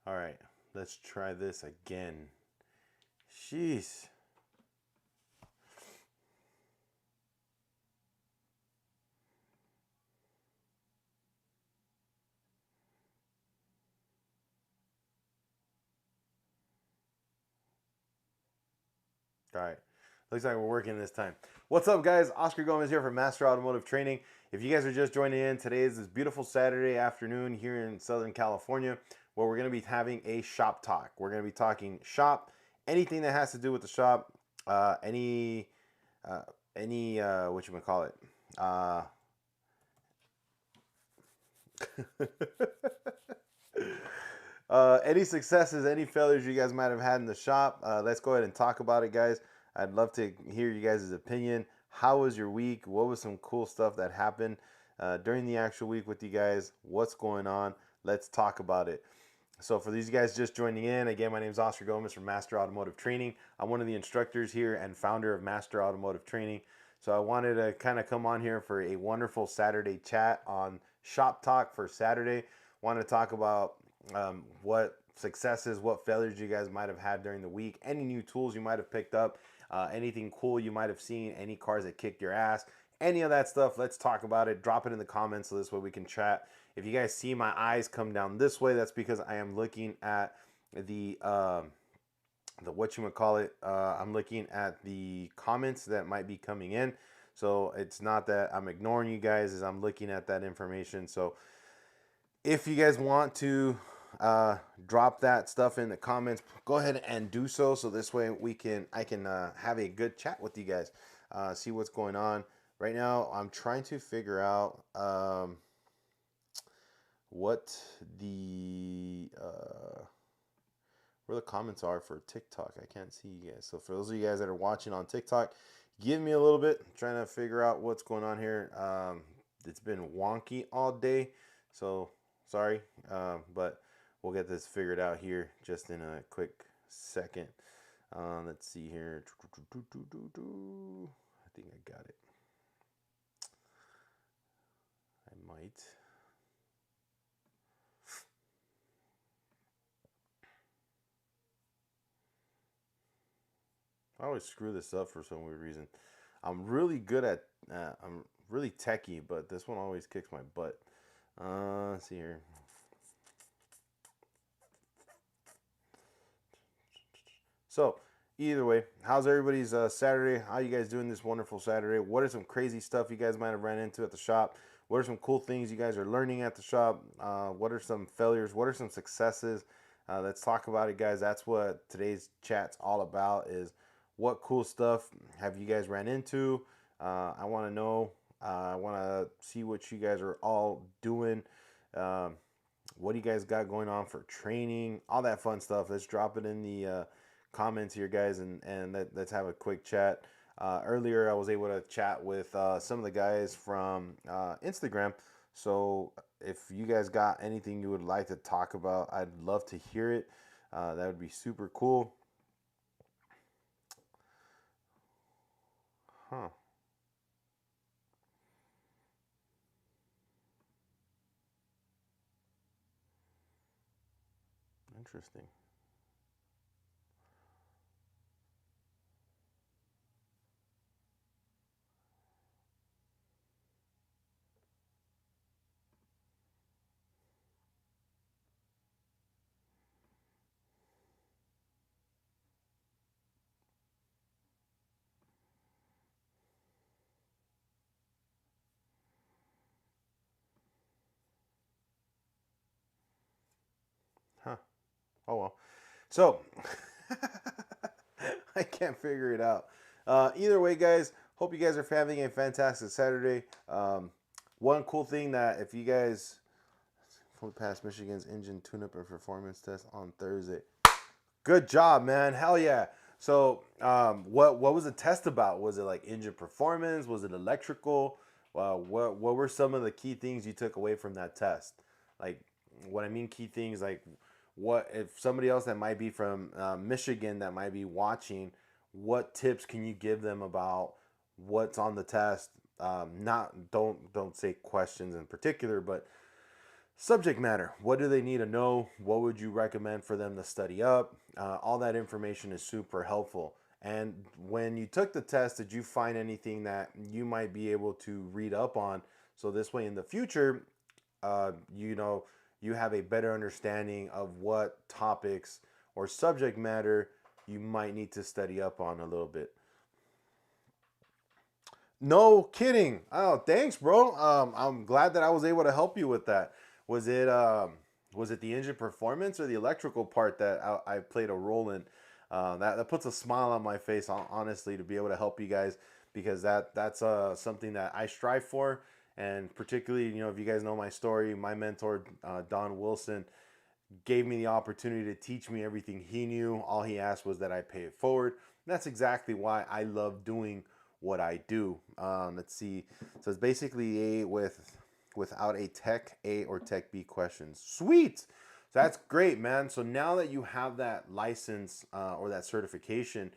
All right, let's try this again. Jeez. All right. Looks like we're working this time. What's up, guys? Oscar Gomez here from Master Automotive Training. If you guys are just joining in, today is this beautiful Saturday afternoon here in Southern California where we're going to be having a shop talk. We're going to be talking shop, anything that has to do with the shop, uh, any, uh, what you call it? Any successes, any failures you guys might have had in the shop. Let's go ahead and talk about it, guys. I'd love to hear you guys' opinion. How was your week? What was some cool stuff that happened during the actual week with you guys? What's going on? Let's talk about it. So for these guys just joining in, again, my name is Oscar Gomez from Master Automotive Training. I'm one of the instructors here and founder of Master Automotive Training. So I wanted to kind of come on here for a wonderful Saturday chat on Shop Talk for Saturday. Want to talk about what successes, what failures you guys might have had during the week, any new tools you might have picked up, anything cool you might have seen, any cars that kicked your ass, any of that stuff. Let's talk about it. Drop it in the comments so this way we can chat. If you guys see my eyes come down this way, that's because I am looking at the what you would call it. I'm looking at the comments that might be coming in. So it's not that I'm ignoring you guys, as I'm looking at that information. So if you guys want to drop that stuff in the comments, go ahead and do so. So this way I can have a good chat with you guys, see what's going on. Right now, I'm trying to figure out what the where the comments are for TikTok. I can't see you guys. So for those of you guys that are watching on TikTok, give me a little bit. I'm trying to figure out what's going on here. It's been wonky all day, so sorry, but we'll get this figured out here just in a quick second. Let's see here. I think I got it. I might. I always screw this up for some weird reason. I'm really good at. I'm really techie, but this one always kicks my butt. Let's see here. So, either way, how's everybody's Saturday? How you guys doing this wonderful Saturday? What are some crazy stuff you guys might have ran into at the shop? What are some cool things you guys are learning at the shop? What are some failures? What are some successes? Let's talk about it, guys. That's what today's chat's all about. Is what cool stuff have you guys ran into? I want to know. I want to see what you guys are all doing. Um, what do you guys got going on for training? All that fun stuff. Let's drop it in the comments here, guys, and let's have a quick chat. Earlier, I was able to chat with some of the guys from Instagram. So if you guys got anything you would like to talk about, I'd love to hear it. That would be super cool. Huh. Interesting. Huh. Oh well. So I can't figure it out. Either way, guys, hope you guys are having a fantastic Saturday. One cool thing that if you guys fully passed Michigan's engine tune-up and performance test on Thursday, good job, man. Hell yeah. So, what was the test about? Was it like engine performance? Was it electrical? What were some of the key things you took away from that test? Like, what I mean, key things like what if somebody else that might be from Michigan that might be watching, what tips can you give them about what's on the test? Not don't say questions in particular, but Subject matter. What do they need to know? What would you recommend for them to study up? All that information is super helpful. And when you took the test, did you find anything that you might be able to read up on? So this way in the future, you know, you have a better understanding of what topics or subject matter you might need to study up on a little bit. No kidding. Oh, thanks, bro. I'm glad that I was able to help you with that. Was it was it the engine performance or the electrical part that I played a role in? That puts a smile on my face, honestly, to be able to help you guys because that's something that I strive for, and particularly, if you guys know my story, my mentor Don Wilson gave me the opportunity to teach me everything he knew. All he asked was that I pay it forward. And that's exactly why I love doing what I do. Let's see. So it's basically a without a Tech A or Tech B questions. Sweet. So that's great, man. So now that you have that license or that certification,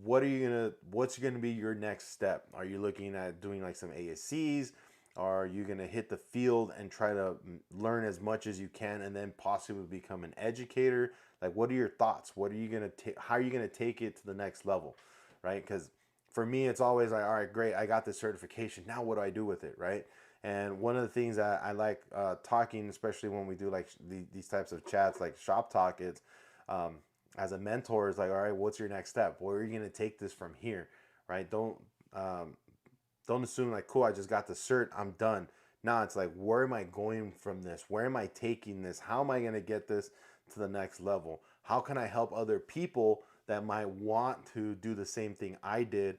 what's gonna be your next step? Are you looking at doing like some ASCs? Are you gonna hit the field and try to learn as much as you can and then possibly become an educator? Like, what are your thoughts? What are you gonna take? How are you gonna take it to the next level, right? Because for me, it's always like, all right, great, I got this certification. Now, what do I do with it, right? And one of the things that I like talking, especially when we do like these types of chats, like shop talk, it's um, as a mentor, is like, all right, what's your next step? Where are you going to take this from here, right? Um, don't assume like, cool, I just got the cert, I'm done. Now it's like, where am I going from this? Where am I taking this? How am I going to get this to the next level? How can I help other people that might want to do the same thing I did?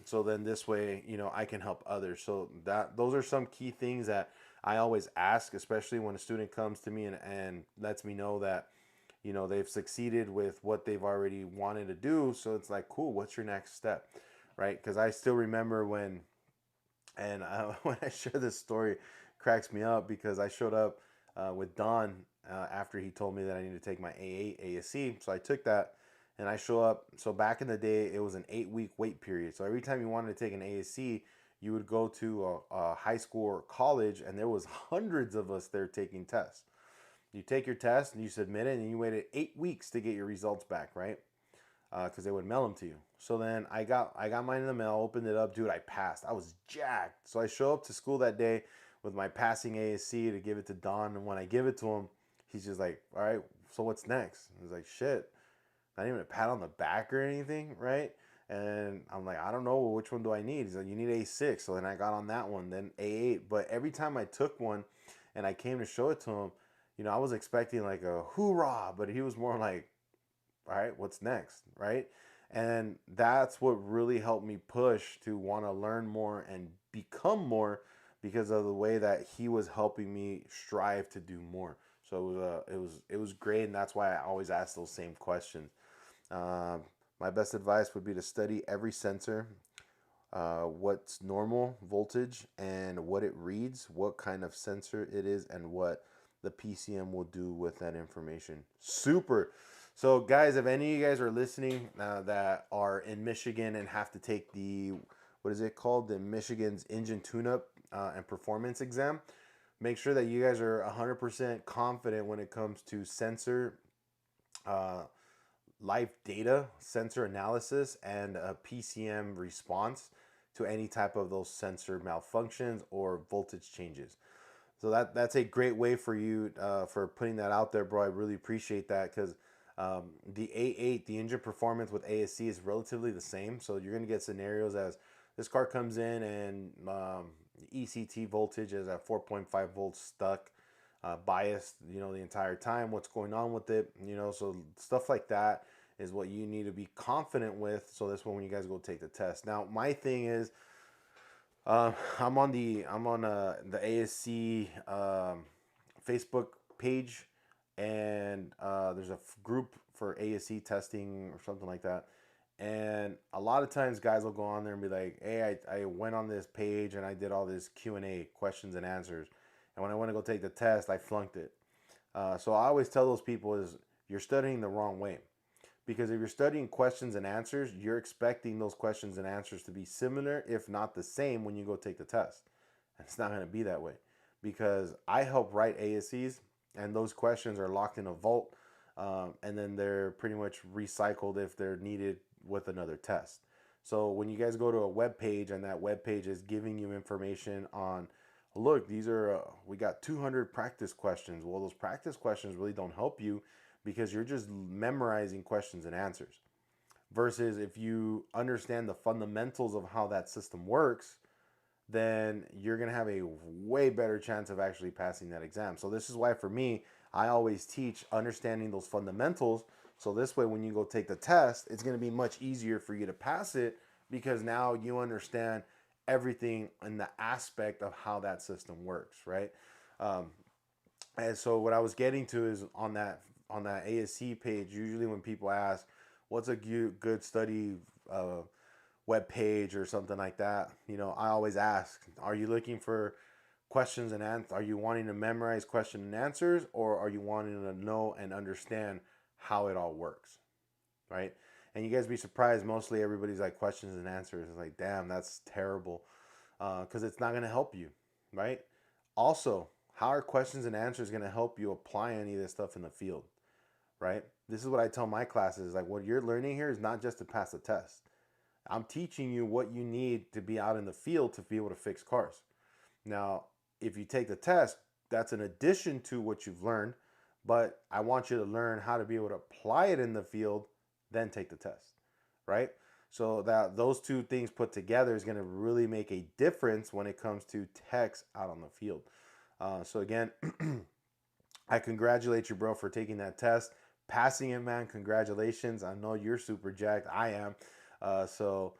So then this way, I can help others. So those are some key things that I always ask, especially when a student comes to me and lets me know that they've succeeded with what they've already wanted to do. So it's like, cool, what's your next step, right? Because I still remember when, and when I share this story, cracks me up because I showed up with Don after he told me that I needed to take my A8 ASC. So I took that and I show up. So back in the day, it was an 8-week wait period. So every time you wanted to take an ASC, you would go to a high school or college, and there was hundreds of us there taking tests. You take your test and you submit it, and you waited 8 weeks to get your results back, right? Because they would mail them to you. So then I got mine in the mail, opened it up, dude. I passed. I was jacked. So I show up to school that day with my passing ASC to give it to Don, and when I give it to him, he's just like, "All right, so what's next?" I was like, "Shit, not even a pat on the back or anything, right?" And I'm like, "I don't know. Well, which one do I need?" He's like, "You need A6." So then I got on that one, then A8. But every time I took one, and I came to show it to him, I was expecting like a hoorah, but he was more like, all right, what's next, right? And that's what really helped me push to want to learn more and become more because of the way that he was helping me strive to do more. So it was great, and that's why I always ask those same questions. Um, my best advice would be to study every sensor, what's normal voltage and what it reads, what kind of sensor it is, and what the PCM will do with that information. Super. So, guys, if any of you guys are listening that are in Michigan and have to take what is it called? The Michigan's engine tune-up and performance exam, make sure that you guys are 100% confident when it comes to sensor uh, live data, sensor analysis, and a PCM response to any type of those sensor malfunctions or voltage changes. So that's a great way for you for putting that out there, bro. I really appreciate that because the A8, the engine performance with ASC is relatively the same. So you're going to get scenarios as this car comes in and ECT voltage is at 4.5 volts stuck, biased, the entire time. What's going on with it, so stuff like that is what you need to be confident with. So that's when you guys go take the test. Now, my thing is, I'm on the ASC Facebook page, and there's a group for ASC testing or something like that. And a lot of times, guys will go on there and be like, "Hey, I went on this page and I did all this Q&A, questions and answers, and when I went to go take the test, I flunked it." So I always tell those people is you're studying the wrong way. Because if you're studying questions and answers, you're expecting those questions and answers to be similar, if not the same, when you go take the test. And it's not going to be that way. because I help write ASCs, and those questions are locked in a vault, and then they're pretty much recycled if they're needed with another test. So when you guys go to a web page and that web page is giving you information on, look, these are we got 200 practice questions. Well, those practice questions really don't help you because you're just memorizing questions and answers. Versus if you understand the fundamentals of how that system works, then you're going to have a way better chance of actually passing that exam. So this is why for me, I always teach understanding those fundamentals. So this way, when you go take the test, it's going to be much easier for you to pass it because now you understand everything in the aspect of how that system works, right? Um, and so what I was getting to is on that ASC page. Usually, when people ask, "What's a good study web page or something like that?" I always ask, "Are you looking for questions and answers? Are you wanting to memorize question and answers, or are you wanting to know and understand how it all works?" Right? And you guys be surprised. Mostly everybody's like questions and answers. It's like, damn, that's terrible, because it's not going to help you, right? Also, how are questions and answers going to help you apply any of this stuff in the field, right? This is what I tell my classes. Like, what you're learning here is not just to pass the test. I'm teaching you what you need to be out in the field to be able to fix cars. Now, if you take the test, that's an addition to what you've learned, but I want you to learn how to be able to apply it in the field, then take the test, right? So that those two things put together is going to really make a difference when it comes to techs out on the field. So again, I congratulate you, bro, for taking that test, passing it, man. Congratulations. I know you're super jacked. I am. So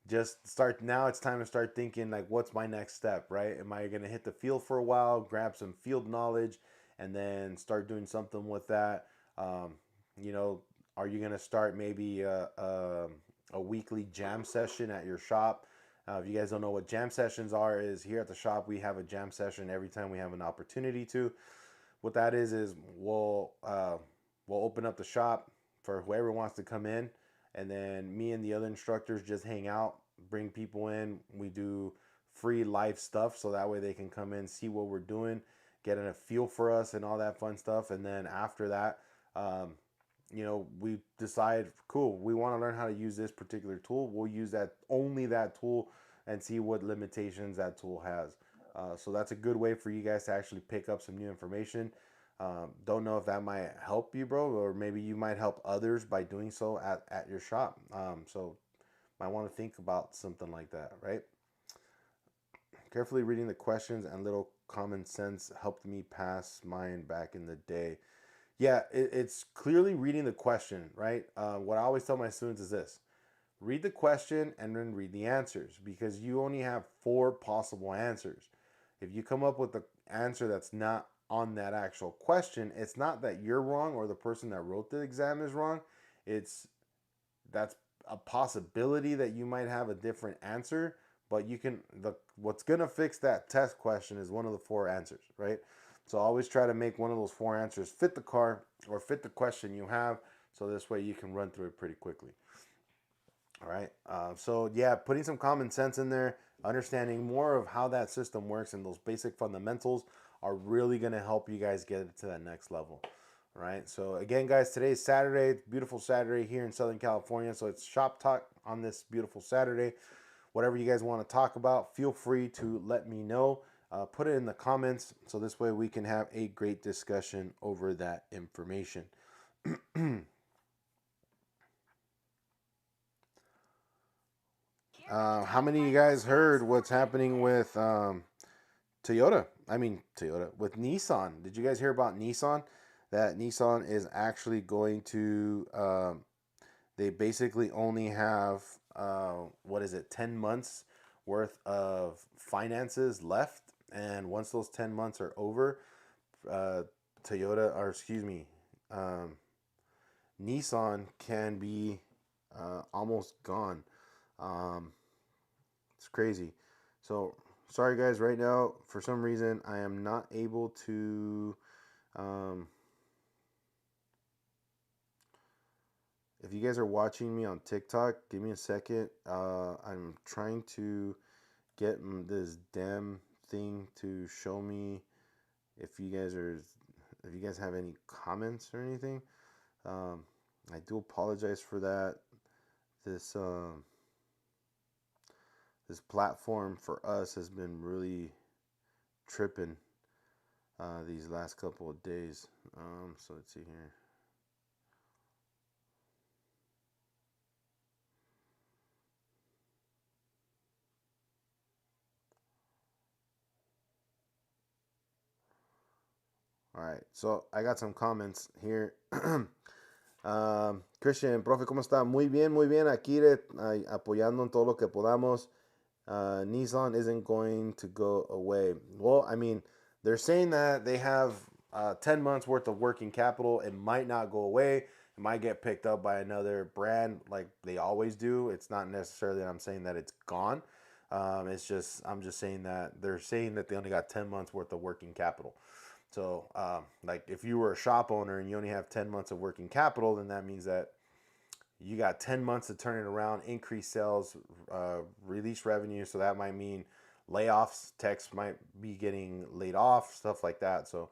just start now. It's time to start thinking like, what's my next step, right? Am I gonna hit the field for a while, grab some field knowledge, and then start doing something with that? Um, you know, are you gonna start maybe a weekly jam session at your shop? If you guys don't know what jam sessions are, is here at the shop we have a jam session every time we have an opportunity to. What that is we'll open up the shop for whoever wants to come in, and then me and the other instructors just hang out, bring people in. We do free live stuff so that way they can come in, see what we're doing, get a feel for us, and all that fun stuff. And then after that, um, we decide, cool, we want to learn how to use this particular tool. We'll use that only that tool and see what limitations that tool has. So that's a good way for you guys to actually pick up some new information. Don't know if that might help you, bro, or maybe you might help others by doing so at your shop. So might want to think about something like that, right? Carefully reading the questions and little common sense helped me pass mine back in the day. Yeah, it's clearly reading the question, right? What I always tell my students is this: read the question and then read the answers, because you only have four possible answers. If you come up with the answer that's not on that actual question, it's not that you're wrong or the person that wrote the exam is wrong. It's that's a possibility that you might have a different answer, but you can the what's gonna fix that test question is one of the four answers, right? So always try to make one of those four answers fit the car or fit the question you have, so this way you can run through it pretty quickly. All right. So yeah, putting some common sense in there, understanding more of how that system works and those basic fundamentals are really going to help you guys get it to that next level. All right. So again, guys, today is Saturday. It's a beautiful Saturday here in Southern California. So it's shop talk on this beautiful Saturday. Whatever you guys want to talk about, feel free to let me know. Put it in the comments so this way we can have a great discussion over that information. How many of you guys heard what's happening with Toyota? I mean, Toyota with Nissan. Did you guys hear about Nissan? That Nissan is actually going to, they basically only have, what is it, 10 months worth of finances left. And once those 10 months are over, uh, Toyota, or excuse me, um, Nissan can be almost gone. Um, It's crazy. So sorry guys, right now for some reason I am not able to. Um, if you guys are watching me on TikTok, give me a second. I'm trying to get this damn thing to show me. if you guys are, if you guys have any comments or anything, um, I do apologize for that. This this platform for us has been really tripping these last couple of days. So let's see here. All right, so I got some comments here. Christian, profe, ¿cómo está? Muy bien. Aquí apoyando en todo lo que podamos. Nissan isn't going to go away. Well, I mean, they're saying that they have 10 months worth of working capital. It might not go away. It might get picked up by another brand like they always do. It's not necessarily that I'm saying that it's gone. It's just, I'm just saying that they're saying that they only got 10 months worth of working capital. So, like if you were a shop owner and you only have 10 months of working capital, then that means that you got 10 months to turn it around, increase sales, release revenue. So that might mean layoffs. Techs might be getting laid off, stuff like that. So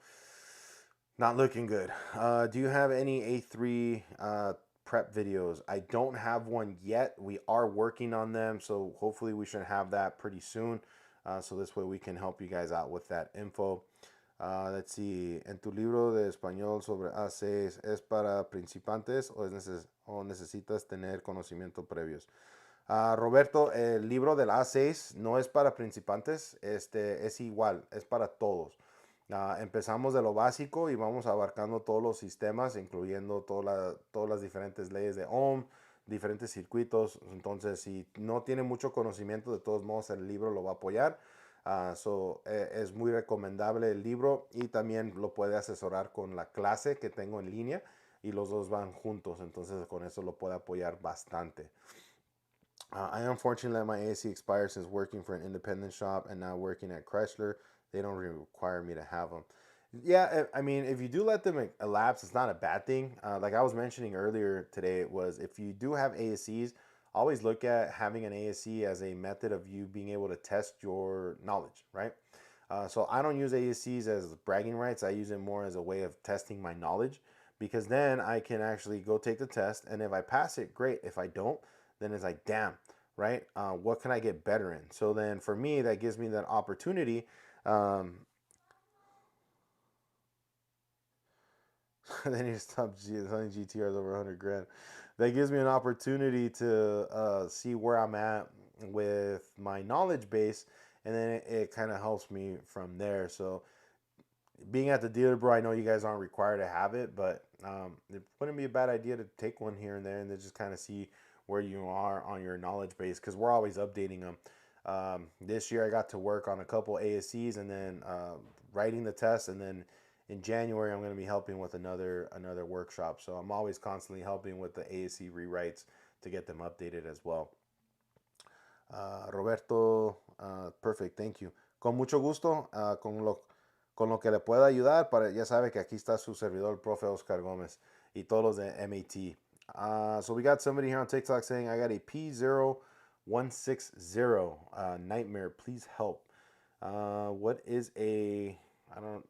not looking good. Do you have any A3 prep videos? I don't have one yet. We are working on them. So hopefully we should have that pretty soon. So this way we can help you guys out with that info. Let's see, en tu libro de español sobre A6, ¿es para principiantes o necesitas tener conocimiento previos? Roberto, el libro del A6 no es para principiantes, es igual, es para todos. Empezamos de lo básico y vamos abarcando todos los sistemas, incluyendo todas las diferentes leyes de Ohm, diferentes circuitos. Entonces, si no tiene mucho conocimiento, de todos modos el libro lo va a apoyar. Es muy recomendable el libro y también lo puede asesorar con la clase que tengo en línea y los dos van juntos, entonces con eso lo puede apoyar bastante. I unfortunately let my AC expire since working for an independent shop and now working at Chrysler. They don't really require me to have them. Yeah, I mean, if you do let them elapse, it's not a bad thing. Like I was mentioning earlier today, it was if you do have ASCs, always look at having an ASC as a method of you being able to test your knowledge, right? So I don't use ASCs as bragging rights. I use it more as a way of testing my knowledge because then I can actually go take the test. And if I pass it, great. If I don't, then it's like, damn, right? What can I get better in? So then for me, that gives me that opportunity. Um, then you stop selling GTRs over 100 grand. That gives me an opportunity to see where I'm at with my knowledge base, and then it kind of helps me from there. So being at the dealer, bro, I know you guys aren't required to have it, but it wouldn't be a bad idea to take one here and there and then just kind of see where you are on your knowledge base because we're always updating them. This year, I got to work on a couple ASCs and then writing the test, and then in January, I'm going to be helping with another workshop. So I'm always constantly helping with the ASC rewrites to get them updated as well. Roberto, perfect, thank you. Con mucho gusto, con lo que le pueda ayudar, ya sabe que aquí está su servidor, profe Oscar Gómez, y todos los de MAT. So we got somebody here on TikTok saying, I got a P0160 nightmare, please help. What is I don't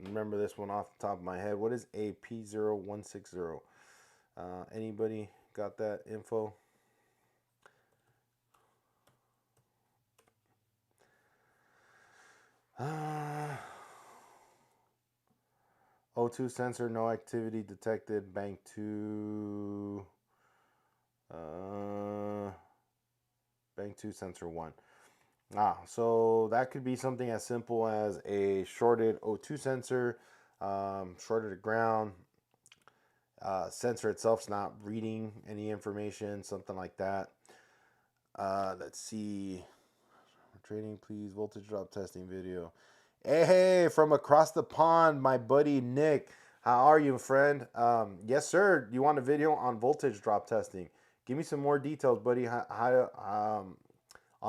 remember this one off the top of my head. What is a P0160? Anybody got that info? O2 sensor, no activity detected. Bank 2. Bank 2 sensor 1. So that could be something as simple as a shorted O2 sensor, shorted to ground. Sensor itself's not reading any information, something like that. Let's see. Trading, please. Voltage drop testing video. Hey, from across the pond, my buddy Nick. How are you, friend? Yes, sir. You want a video on voltage drop testing? Give me some more details, buddy. On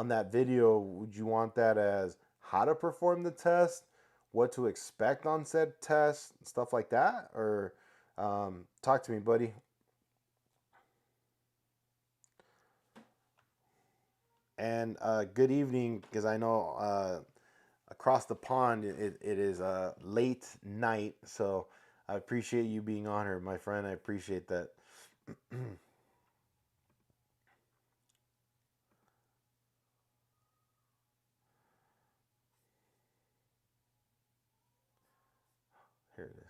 that video, would you want that as how to perform the test, what to expect on said test, stuff like that? Or talk to me, buddy. And good evening, because I know a across the pond, it is late night. So I appreciate you being on here, my friend. I appreciate that. Here it is.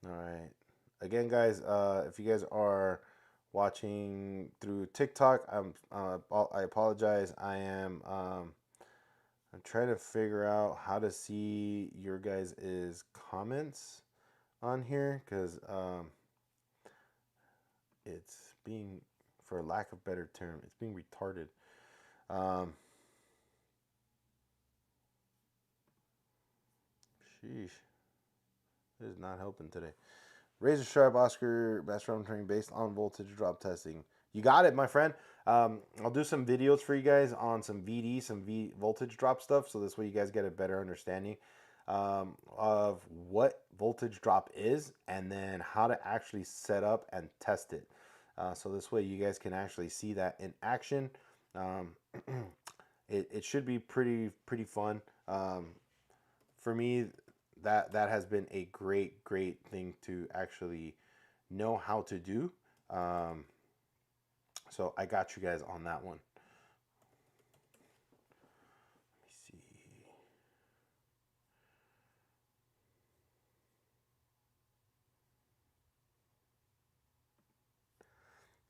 All right. Again, guys, if you guys are watching through TikTok, I apologize. I'm trying to figure out how to see your guys' comments on here because it's being, for lack of better term, it's being retarded. Um, sheesh, it is not helping today. Razor sharp Oscar best drum training based on voltage drop testing. You got it, my friend. I'll do some videos for you guys on some VD, some voltage drop stuff, so this way you guys get a better understanding of what voltage drop is, and then how to actually set up and test it. So this way you guys can actually see that in action. Um, it should be pretty fun. For me, that has been a great thing to actually know how to do. Um, so I got you guys on that one. Let me see.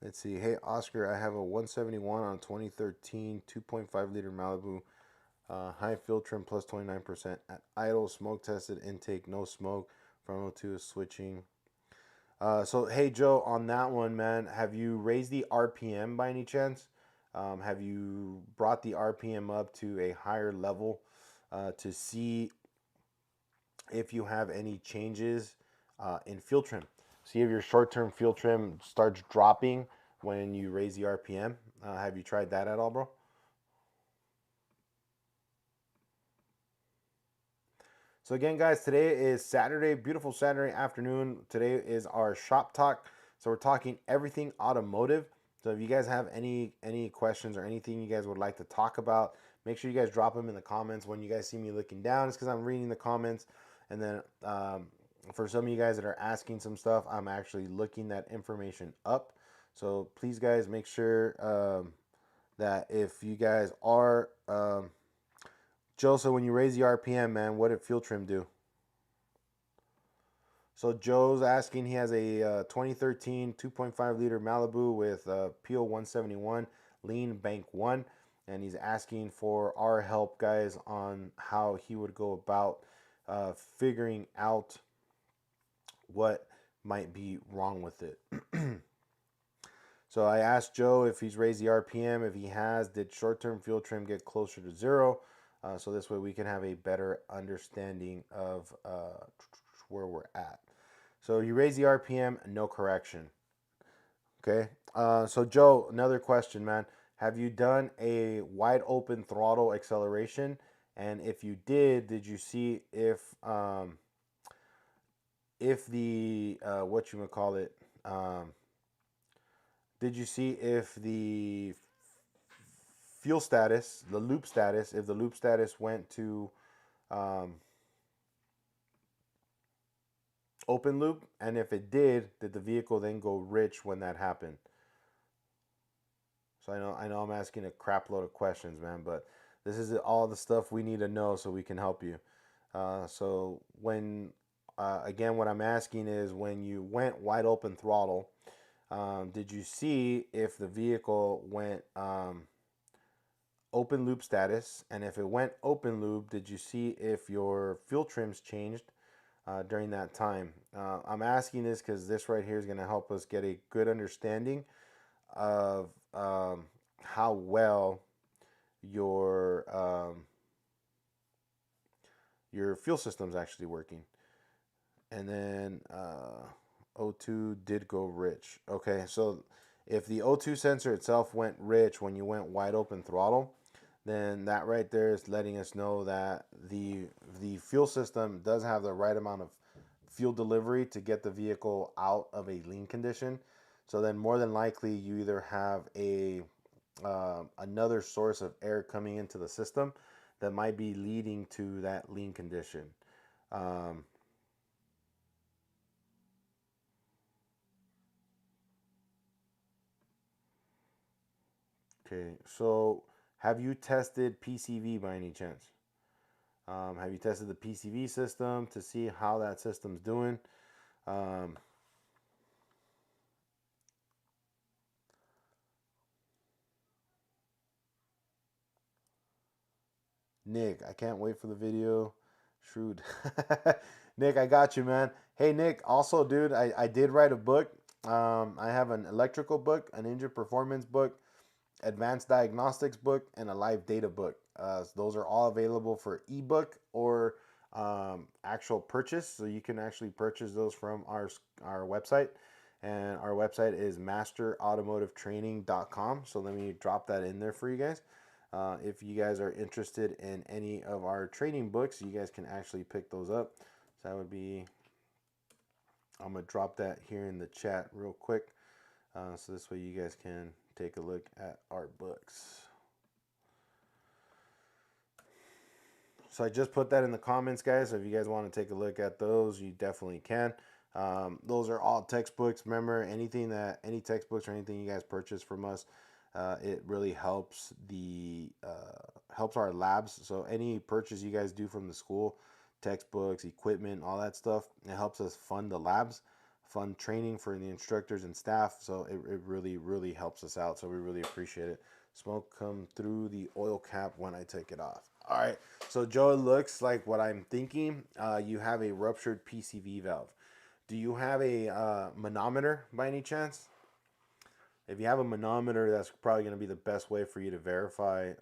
Let's see. Hey Oscar, I have a 171 on 2013 2.5 liter Malibu. High field trim plus 29%. At idle, smoke tested intake, no smoke. Front O2 is switching. So hey Joe, on that one, man, have you raised the RPM by any chance? Have you brought the RPM up to a higher level to see if you have any changes in field trim? See if your short-term field trim starts dropping when you raise the RPM. Have you tried that at all, bro? So again, guys, today is Saturday, beautiful Saturday afternoon. Today is our shop talk. So we're talking everything automotive. So if you guys have any questions or anything you guys would like to talk about, make sure you guys drop them in the comments. When you guys see me looking down, it's because I'm reading the comments. And then for some of you guys that are asking some stuff, I'm actually looking that information up. So please, guys, make sure that if you guys are Joe, so when you raise the RPM, man, what did fuel trim do? So Joe's asking, he has a 2013 2.5 liter Malibu with PO 171 lean bank 1, and he's asking for our help, guys, on how he would go about figuring out what might be wrong with it. So I asked Joe if he's raised the RPM. If he has, did short-term fuel trim get closer to zero? So this way we can have a better understanding of where we're at. So you raise the RPM, no correction. Okay. So Joe, another question, man. Have you done a wide open throttle acceleration? And if you did you see if the what you would call it? Did you see if the fuel status, the loop status, if the loop status went to um, open loop, and if it did the vehicle then go rich when that happened? So I know I'm asking a crap load of questions, man, but this is all the stuff we need to know so we can help you. So when again, what I'm asking is when you went wide open throttle, did you see if the vehicle went open loop status? And if it went open loop, did you see if your fuel trims changed during that time? I'm asking this because this right here is going to help us get a good understanding of how well your your fuel system is actually working. And then O2 did go rich. Okay, so if the O2 sensor itself went rich when you went wide open throttle, then that right there is letting us know that the fuel system does have the right amount of fuel delivery to get the vehicle out of a lean condition. So then more than likely you either have a another source of air coming into the system that might be leading to that lean condition. Um, okay, so have you tested PCV by any chance? Have you tested the PCV system to see how that system's doing? Um, Nick, I can't wait for the video. Shrewd. Nick, I got you, man. Hey, Nick, also, dude, I did write a book. I have an electrical book, an engine performance book, advanced diagnostics book, and a live data book. Those are all available for ebook or actual purchase. So you can actually purchase those from our website. And our website is masterautomotivetraining.com. So let me drop that in there for you guys. If you guys are interested in any of our training books, you guys can actually pick those up. So that would be, I'm going to drop that here in the chat real quick. So this way you guys can take a look at our books. So I just put that in the comments, guys. So if you guys want to take a look at those, you definitely can. Those are all textbooks. Remember, any textbooks or anything you guys purchase from us, it really helps helps our labs. So any purchase you guys do from the school, textbooks, equipment, all that stuff, it helps us fund the labs, fund training for the instructors and staff. So it really, really helps us out. So we really appreciate it. Smoke come through the oil cap when I take it off. All right. So Joe, it looks like what I'm thinking. You have a ruptured PCV valve. Do you have a manometer by any chance? If you have a manometer, that's probably going to be the best way for you to verify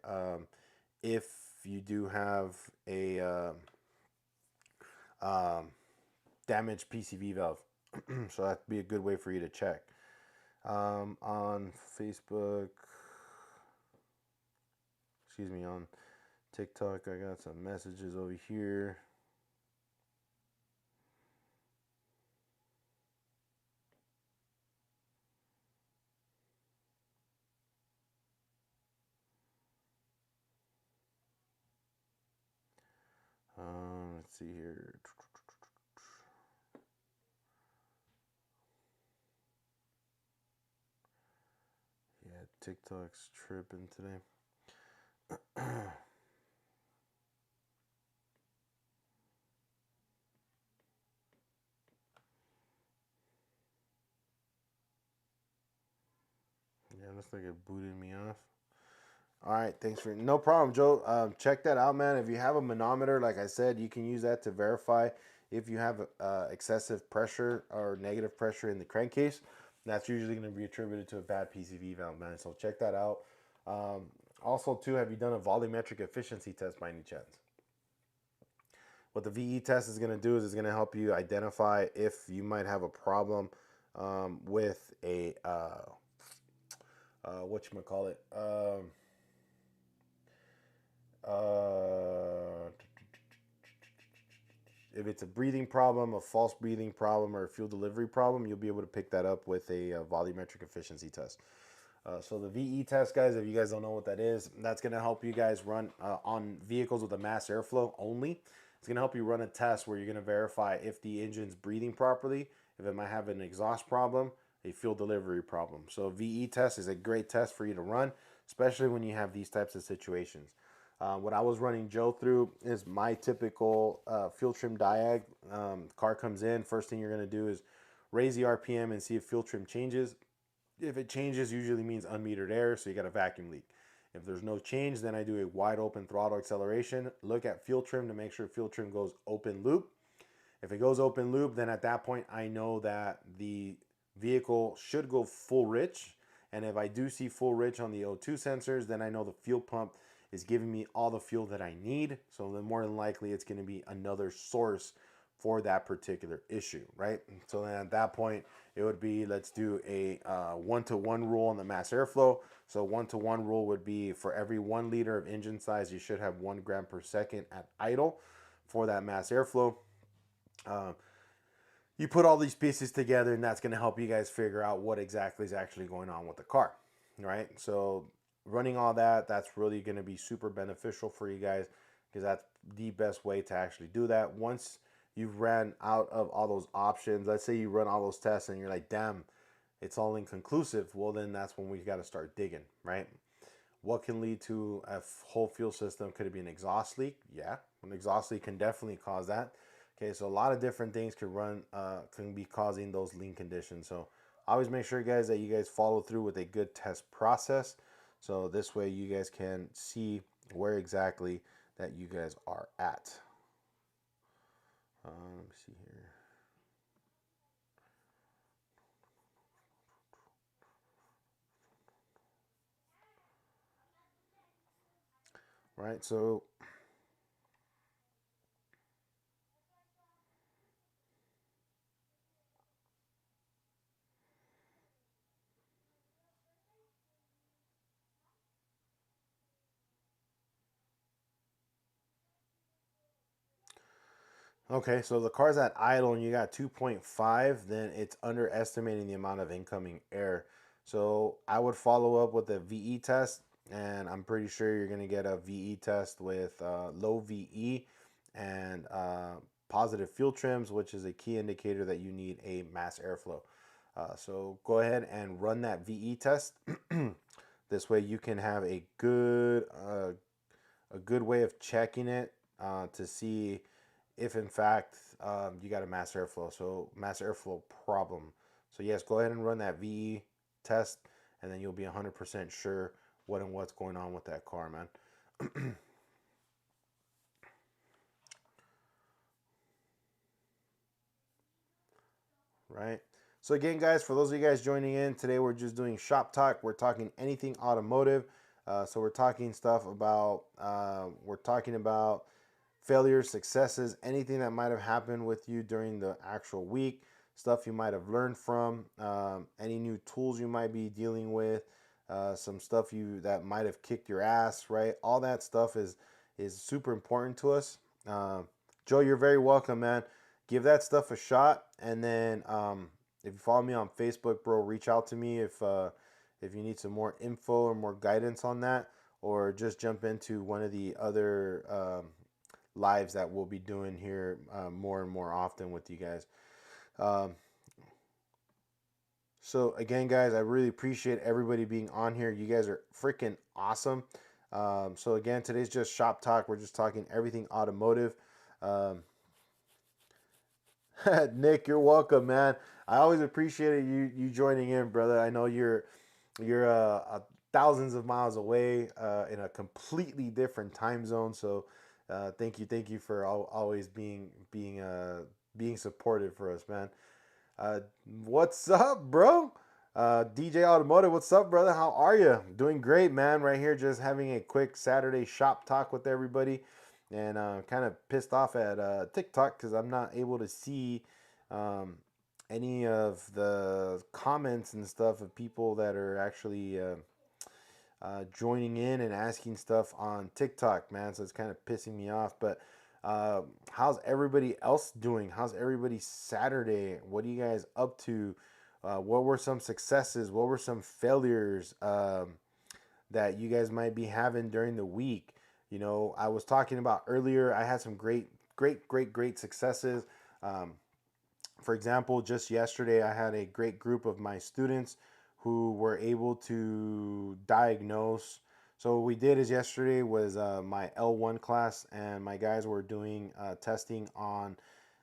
if you do have a um, damaged PCV valve. So that'd be a good way for you to check. On Facebook, excuse me, on TikTok, I got some messages over here. Let's see here. Yeah, TikTok's tripping today. Yeah, looks like it booted me off. All right, thanks for no problem, Joe. Check that out, man. If you have a manometer, like I said, you can use that to verify if you have excessive pressure or negative pressure in the crankcase. That's usually going to be attributed to a bad PCV valve, man. So check that out. Also, too, have you done a volumetric efficiency test by any chance? What the VE test is going to do is it's going to help you identify if you might have a problem with a what you call it. Uh, if it's a breathing problem, a false breathing problem, or a fuel delivery problem, you'll be able to pick that up with a volumetric efficiency test. So the VE test, guys, if you guys don't know what that is, that's going to help you guys run on vehicles with a mass airflow only. It's going to help you run a test where you're going to verify if the engine's breathing properly, if it might have an exhaust problem, a fuel delivery problem. So VE test is a great test for you to run, especially when you have these types of situations. What I was running Joe through is my typical fuel trim diag. Car comes in, first thing you're going to do is raise the RPM and see if fuel trim changes. If it changes, usually means unmetered air, so you got a vacuum leak. If there's no change, then I do a wide open throttle acceleration. Look at fuel trim to make sure fuel trim goes open loop. If it goes open loop, then at that point, I know that the vehicle should go full rich. And if I do see full rich on the O2 sensors, then I know the fuel pump is giving me all the fuel that I need. So then more than likely, it's going to be another source for that particular issue, right? So then at that point, it would be, let's do a 1-to-1 rule on the mass airflow. So 1-to-1 rule would be for every 1 liter of engine size, you should have 1 gram per second at idle for that mass airflow. Um, you put all these pieces together, and that's going to help you guys figure out what exactly is actually going on with the car, right? So running all that, that's really going to be super beneficial for you guys, because that's the best way to actually do that. Once you've ran out of all those options, let's say you run all those tests and you're like, damn, it's all inconclusive. Well, then that's when we got to start digging, right? What can lead to a whole fuel system? Could it be an exhaust leak? Yeah, an exhaust leak can definitely cause that. Okay, so a lot of different things can be causing those lean conditions. So always make sure, guys, that you guys follow through with a good test process. So this way you guys can see where exactly that you guys are at. Let me see here. Right, so okay, so the car's at idle and you got 2.5, then it's underestimating the amount of incoming air. So I would follow up with a VE test, and I'm pretty sure you're going to get a VE test with low VE and positive fuel trims, which is a key indicator that you need a mass airflow. So go ahead and run that VE test. This way you can have a good way of checking it to see if in fact you got a mass airflow, so mass airflow problem. So yes, go ahead and run that VE test, and then you'll be 100% sure what's going on with that car, man. Right. So again, guys, for those of you guys joining in today, we're just doing shop talk. We're talking anything automotive. So we're talking stuff about we're talking about failures, successes, anything that might have happened with you during the actual week, stuff you might have learned from, any new tools you might be dealing with, some stuff you that might have kicked your ass, right? All that stuff is super important to us. Joe, you're very welcome, man. Give that stuff a shot, and then if you follow me on Facebook, bro, reach out to me if you need some more info or more guidance on that, or just jump into one of the other lives that we'll be doing here more and more often with you guys. Um, so again, guys, I really appreciate everybody being on here. You guys are freaking awesome. So again, today's just shop talk. We're just talking everything automotive. Um, Nick, you're welcome, man. I always appreciate you joining in, brother. I know you're thousands of miles away in a completely different time zone. So thank you for always being supportive for us, man. Uh, what's up, bro? DJ Automotive, what's up, brother? How are you? Doing great, man. Right here, just having a quick Saturday shop talk with everybody, and kind of pissed off at TikTok because I'm not able to see um, any of the comments and stuff of people that are actually joining in and asking stuff on TikTok, man. So it's kind of pissing me off. But how's everybody else doing? How's everybody Saturday? What are you guys up to? What were some successes? What were some failures that you guys might be having during the week? You know, I was talking about earlier, I had some great successes. Um, for example, just yesterday, I had a great group of my students who were able to diagnose. So what we did is yesterday was my L1 class, and my guys were doing testing on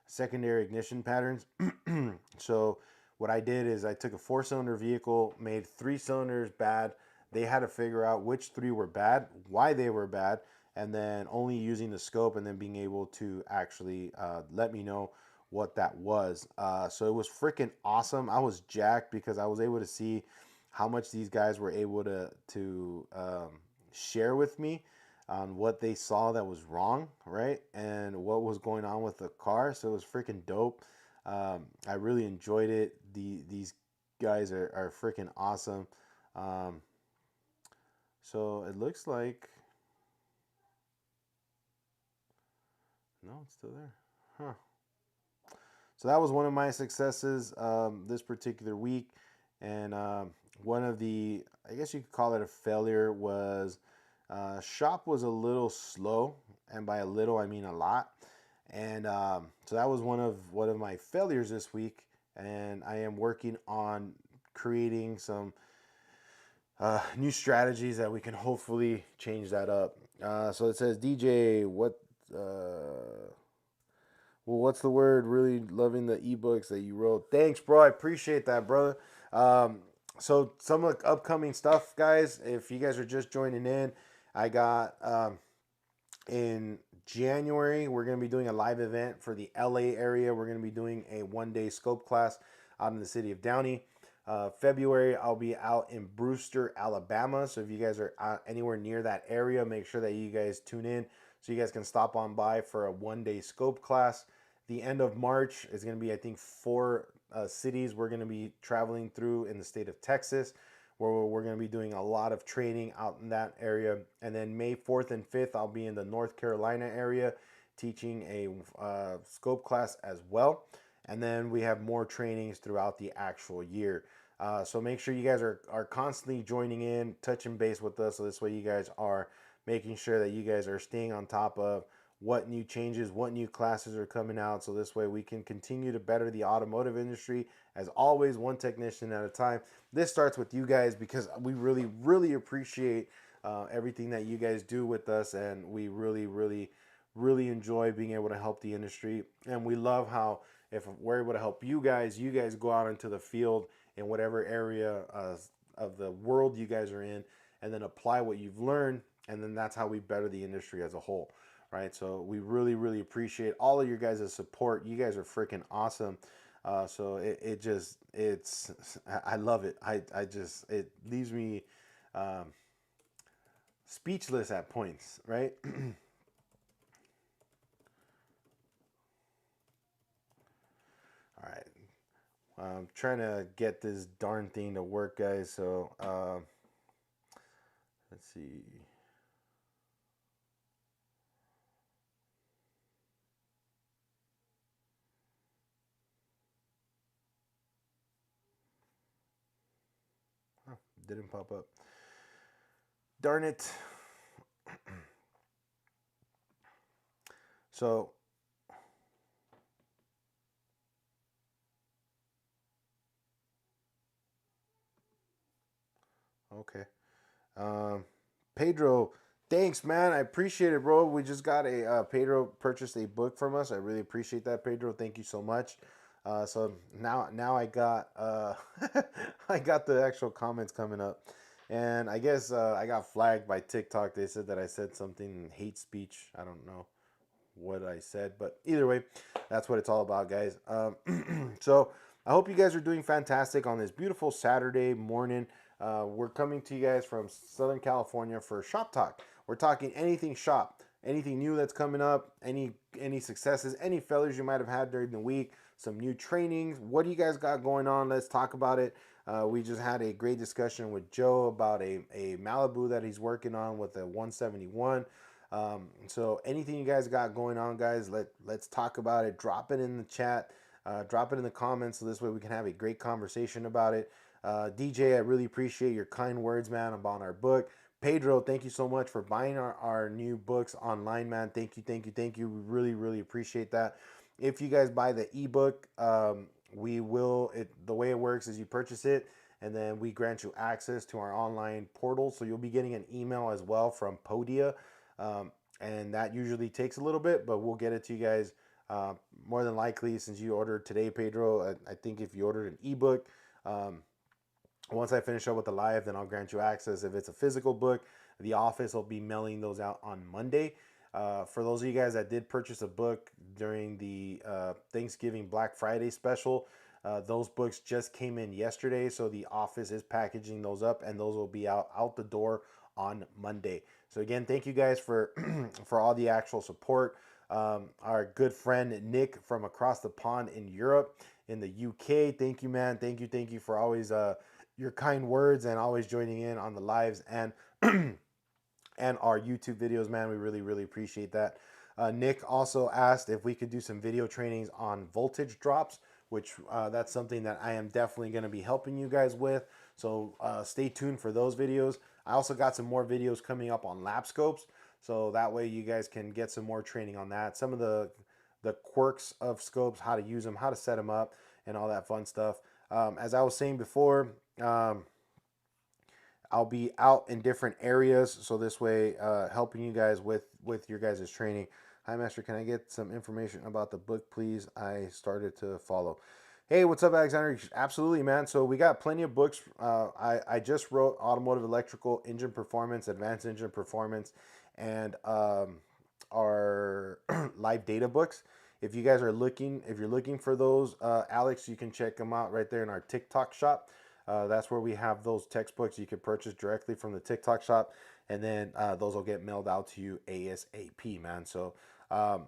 secondary ignition patterns. So what I did is I took a four-cylinder vehicle, made three cylinders bad. They had to figure out which three were bad, why they were bad, and then only using the scope and then being able to actually let me know what that was. So it was freaking awesome. I was jacked because I was able to see how much these guys were able to share with me on what they saw that was wrong, right? And what was going on with the car. So it was freaking dope. I really enjoyed it. These guys are freaking awesome. Um, so it looks like, no, it's still there. Huh. So that was one of my successes this particular week. And one of the, I guess you could call it a failure, was shop was a little slow, and by a little I mean a lot. And so that was one of my failures this week, and I am working on creating some new strategies that we can hopefully change that up. So it says, DJ, well, what's the word? Really loving the ebooks that you wrote. Thanks, bro. I appreciate that, brother. Um, so some of the upcoming stuff, guys. If you guys are just joining in, I got in January, we're going to be doing a live event for the LA area. We're going to be doing a 1 day scope class out in the city of Downey. February, I'll be out in Brewster, Alabama. So if you guys are anywhere near that area, make sure that you guys tune in so you guys can stop on by for a 1 day scope class. The end of March is going to be, I think, four cities we're going to be traveling through in the state of Texas, where we're going to be doing a lot of training out in that area. And then May 4th and 5th, I'll be in the North Carolina area teaching a scope class as well. And then we have more trainings throughout the actual year. So make sure you guys are constantly joining in, touching base with us. So this way you guys are making sure that you guys are staying on top of what new changes, what new classes are coming out. So this way we can continue to better the automotive industry. As always, one technician at a time. This starts with you guys because we really, really appreciate everything that you guys do with us. And we really, really, really enjoy being able to help the industry. And we love how if we're able to help you guys go out into the field in whatever area of the world you guys are in, and then apply what you've learned, and then that's how we better the industry as a whole, right? So we really, really appreciate all of your guys' support. You guys are freaking awesome. So I love it. It leaves me um, speechless at points, right? All right. I'm trying to get this darn thing to work, guys. So let's see. Oh, didn't pop up. Darn it. So, okay. Um, Pedro, thanks, man. I appreciate it, bro. We just got a Pedro purchased a book from us. I really appreciate that, Pedro. Thank you so much. So now I got I got the actual comments coming up, and I guess I got flagged by TikTok. They said that I said something hate speech. I don't know what I said, but either way, that's what it's all about, guys. So I hope you guys are doing fantastic on this beautiful Saturday morning. We're coming to you guys from Southern California for Shop Talk. We're talking anything shop, anything new that's coming up, any successes, any failures you might have had during the week, some new trainings. What do you guys got going on? Let's talk about it. We just had a great discussion with Joe about a Malibu that he's working on with a 171. So anything you guys got going on, guys, let's talk about it. Drop it in the chat. Drop it in the comments so this way we can have a great conversation about it. DJ, I really appreciate your kind words, man, about our book. Pedro, thank you so much for buying our new books online, man. Thank you, thank you, thank you. We really, really appreciate that. If you guys buy the ebook, we will, the way it works is you purchase it and then we grant you access to our online portal. So you'll be getting an email as well from Podia. And that usually takes a little bit, but we'll get it to you guys more than likely since you ordered today, Pedro. I think if you ordered an ebook, um, once I finish up with the live, then I'll grant you access. If it's a physical book, the office will be mailing those out on Monday. For those of you guys that did purchase a book during the Thanksgiving Black Friday special, those books just came in yesterday, so the office is packaging those up, and those will be out the door on Monday. So again, thank you guys for for all the actual support. Our good friend Nick from across the pond in Europe, in the UK, thank you, man. Thank you for always your kind words and always joining in on the lives and and our YouTube videos, man. We really, really appreciate that. Nick also asked if we could do some video trainings on voltage drops, which that's something that I am definitely going to be helping you guys with. So stay tuned for those videos. I also got some more videos coming up on lap scopes, so that way you guys can get some more training on that. Some of the quirks of scopes, how to use them, how to set them up, and all that fun stuff. As I was saying before, I'll be out in different areas, so this way, helping you guys with your guys' training. Hi, Master. Can I get some information about the book, please? I started to follow. Hey, what's up, Alexander? Absolutely, man. So we got plenty of books. I just wrote Automotive Electrical Engine Performance, Advanced Engine Performance, and our live data books. If you guys are looking, if you're looking for those, Alex, you can check them out right there in our TikTok shop. That's where we have those textbooks you can purchase directly from the TikTok shop, and then those will get mailed out to you ASAP, man. So um,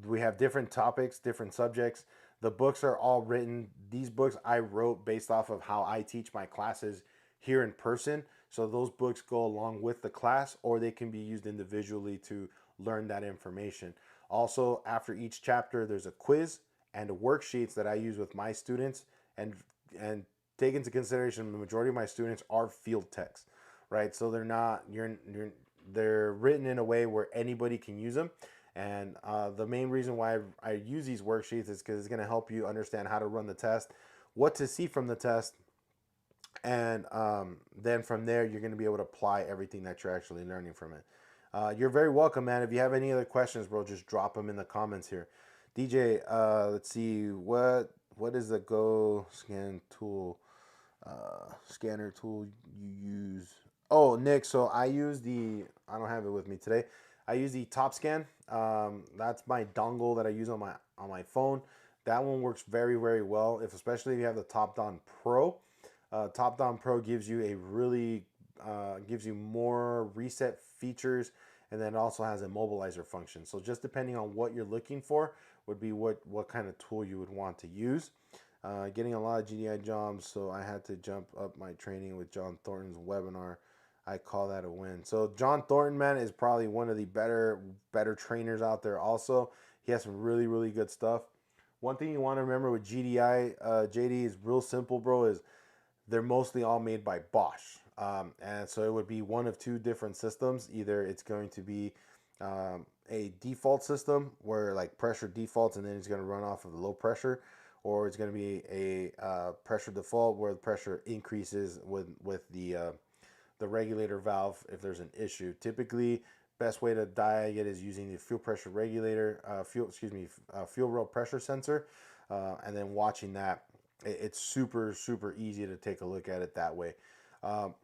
we have different topics, different subjects. The books are all written. These books I wrote based off of how I teach my classes here in person. So those books go along with the class, or they can be used individually to learn that information. Also, after each chapter, there's a quiz and worksheets that I use with my students, and take into consideration the majority of my students are field techs, right? So they're not they're written in a way where anybody can use them. And the main reason why I use these worksheets is because it's going to help you understand how to run the test, what to see from the test, and then from there you're going to be able to apply everything that you're actually learning from it. You're very welcome, man. If you have any other questions, bro, just drop them in the comments here. DJ, let's see, what is the Go Scan tool, scanner tool you use? Oh, Nick, so I don't have it with me today. I use the Top Scan. That's my dongle that I use on my phone. That one works very, very well, if especially if you have the Top Down Pro. Top Down Pro gives you a really gives you more reset features, and then also has a mobilizer function. So just depending on what you're looking for would be what kind of tool you would want to use. Getting a lot of GDI jobs, so I had to jump up my training with John Thornton's webinar. I call that a win. So John Thornton, man, is probably one of the better trainers out there. Also, he has some really, really good stuff. One thing you want to remember with GDI, JD, is real simple, bro. Is they're mostly all made by Bosch. And so it would be one of two different systems. Either it's going to be a default system where like pressure defaults and then it's going to run off of the low pressure, or it's going to be a pressure default where the pressure increases with the regulator valve if there's an issue. Typically, best way to diag it is using the fuel pressure regulator, fuel rail pressure sensor, and then watching that. It's super, super easy to take a look at it that way. Um,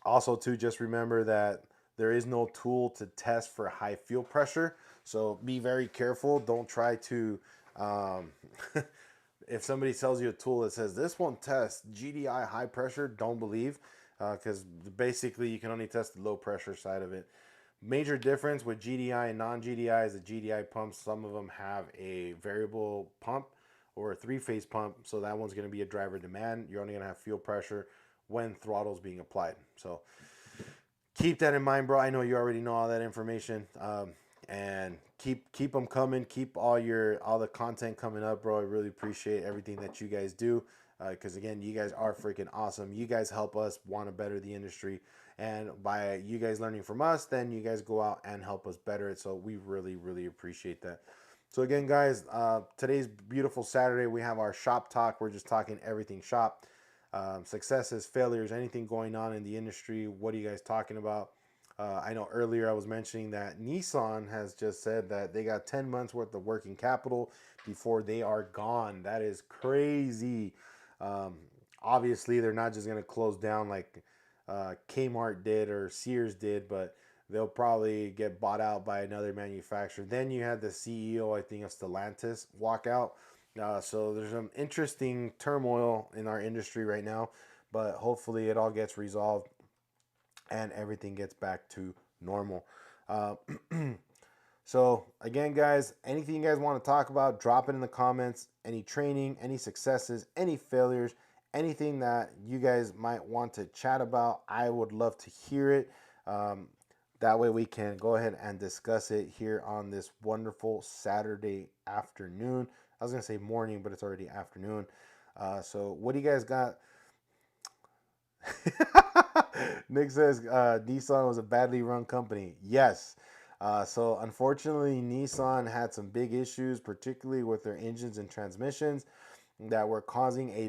Also, too, just remember that there is no tool to test for high fuel pressure. So be very careful. Don't try to, um, if somebody sells you a tool that says this won't test GDI high pressure, don't believe, because basically you can only test the low pressure side of it. Major difference with GDI and non-GDI is the GDI pumps. Some of them have a variable pump or a three-phase pump, so that one's going to be a driver demand. You're only going to have fuel pressure when throttle is being applied. So keep that in mind, bro. I know you already know all that information, and keep them coming. Keep all the content coming up, bro. I really appreciate everything that you guys do, because again, you guys are freaking awesome. You guys help us want to better the industry, and by you guys learning from us, then you guys go out and help us better it. So we really, really appreciate that. So again, guys, today's beautiful Saturday. We have our shop talk. We're just talking everything shop. Successes, failures, anything going on in the industry. What are you guys talking about? I know earlier I was mentioning that Nissan has just said that they got 10 months worth of working capital before they are gone. That is crazy. Um, Obviously, they're not just going to close down like Kmart did or Sears did, but they'll probably get bought out by another manufacturer. Then you had the CEO, I think, of Stellantis walk out. So there's some interesting turmoil in our industry right now, but hopefully it all gets resolved and everything gets back to normal. Uh, so again, guys, anything you guys want to talk about, drop it in the comments. Any training, any successes, any failures, anything that you guys might want to chat about, I would love to hear it. That way we can go ahead and discuss it here on this wonderful Saturday afternoon. I was going to say morning, but it's already afternoon. So what do you guys got? Nick says Nissan was a badly run company. Yes. So unfortunately, Nissan had some big issues, particularly with their engines and transmissions, that were causing a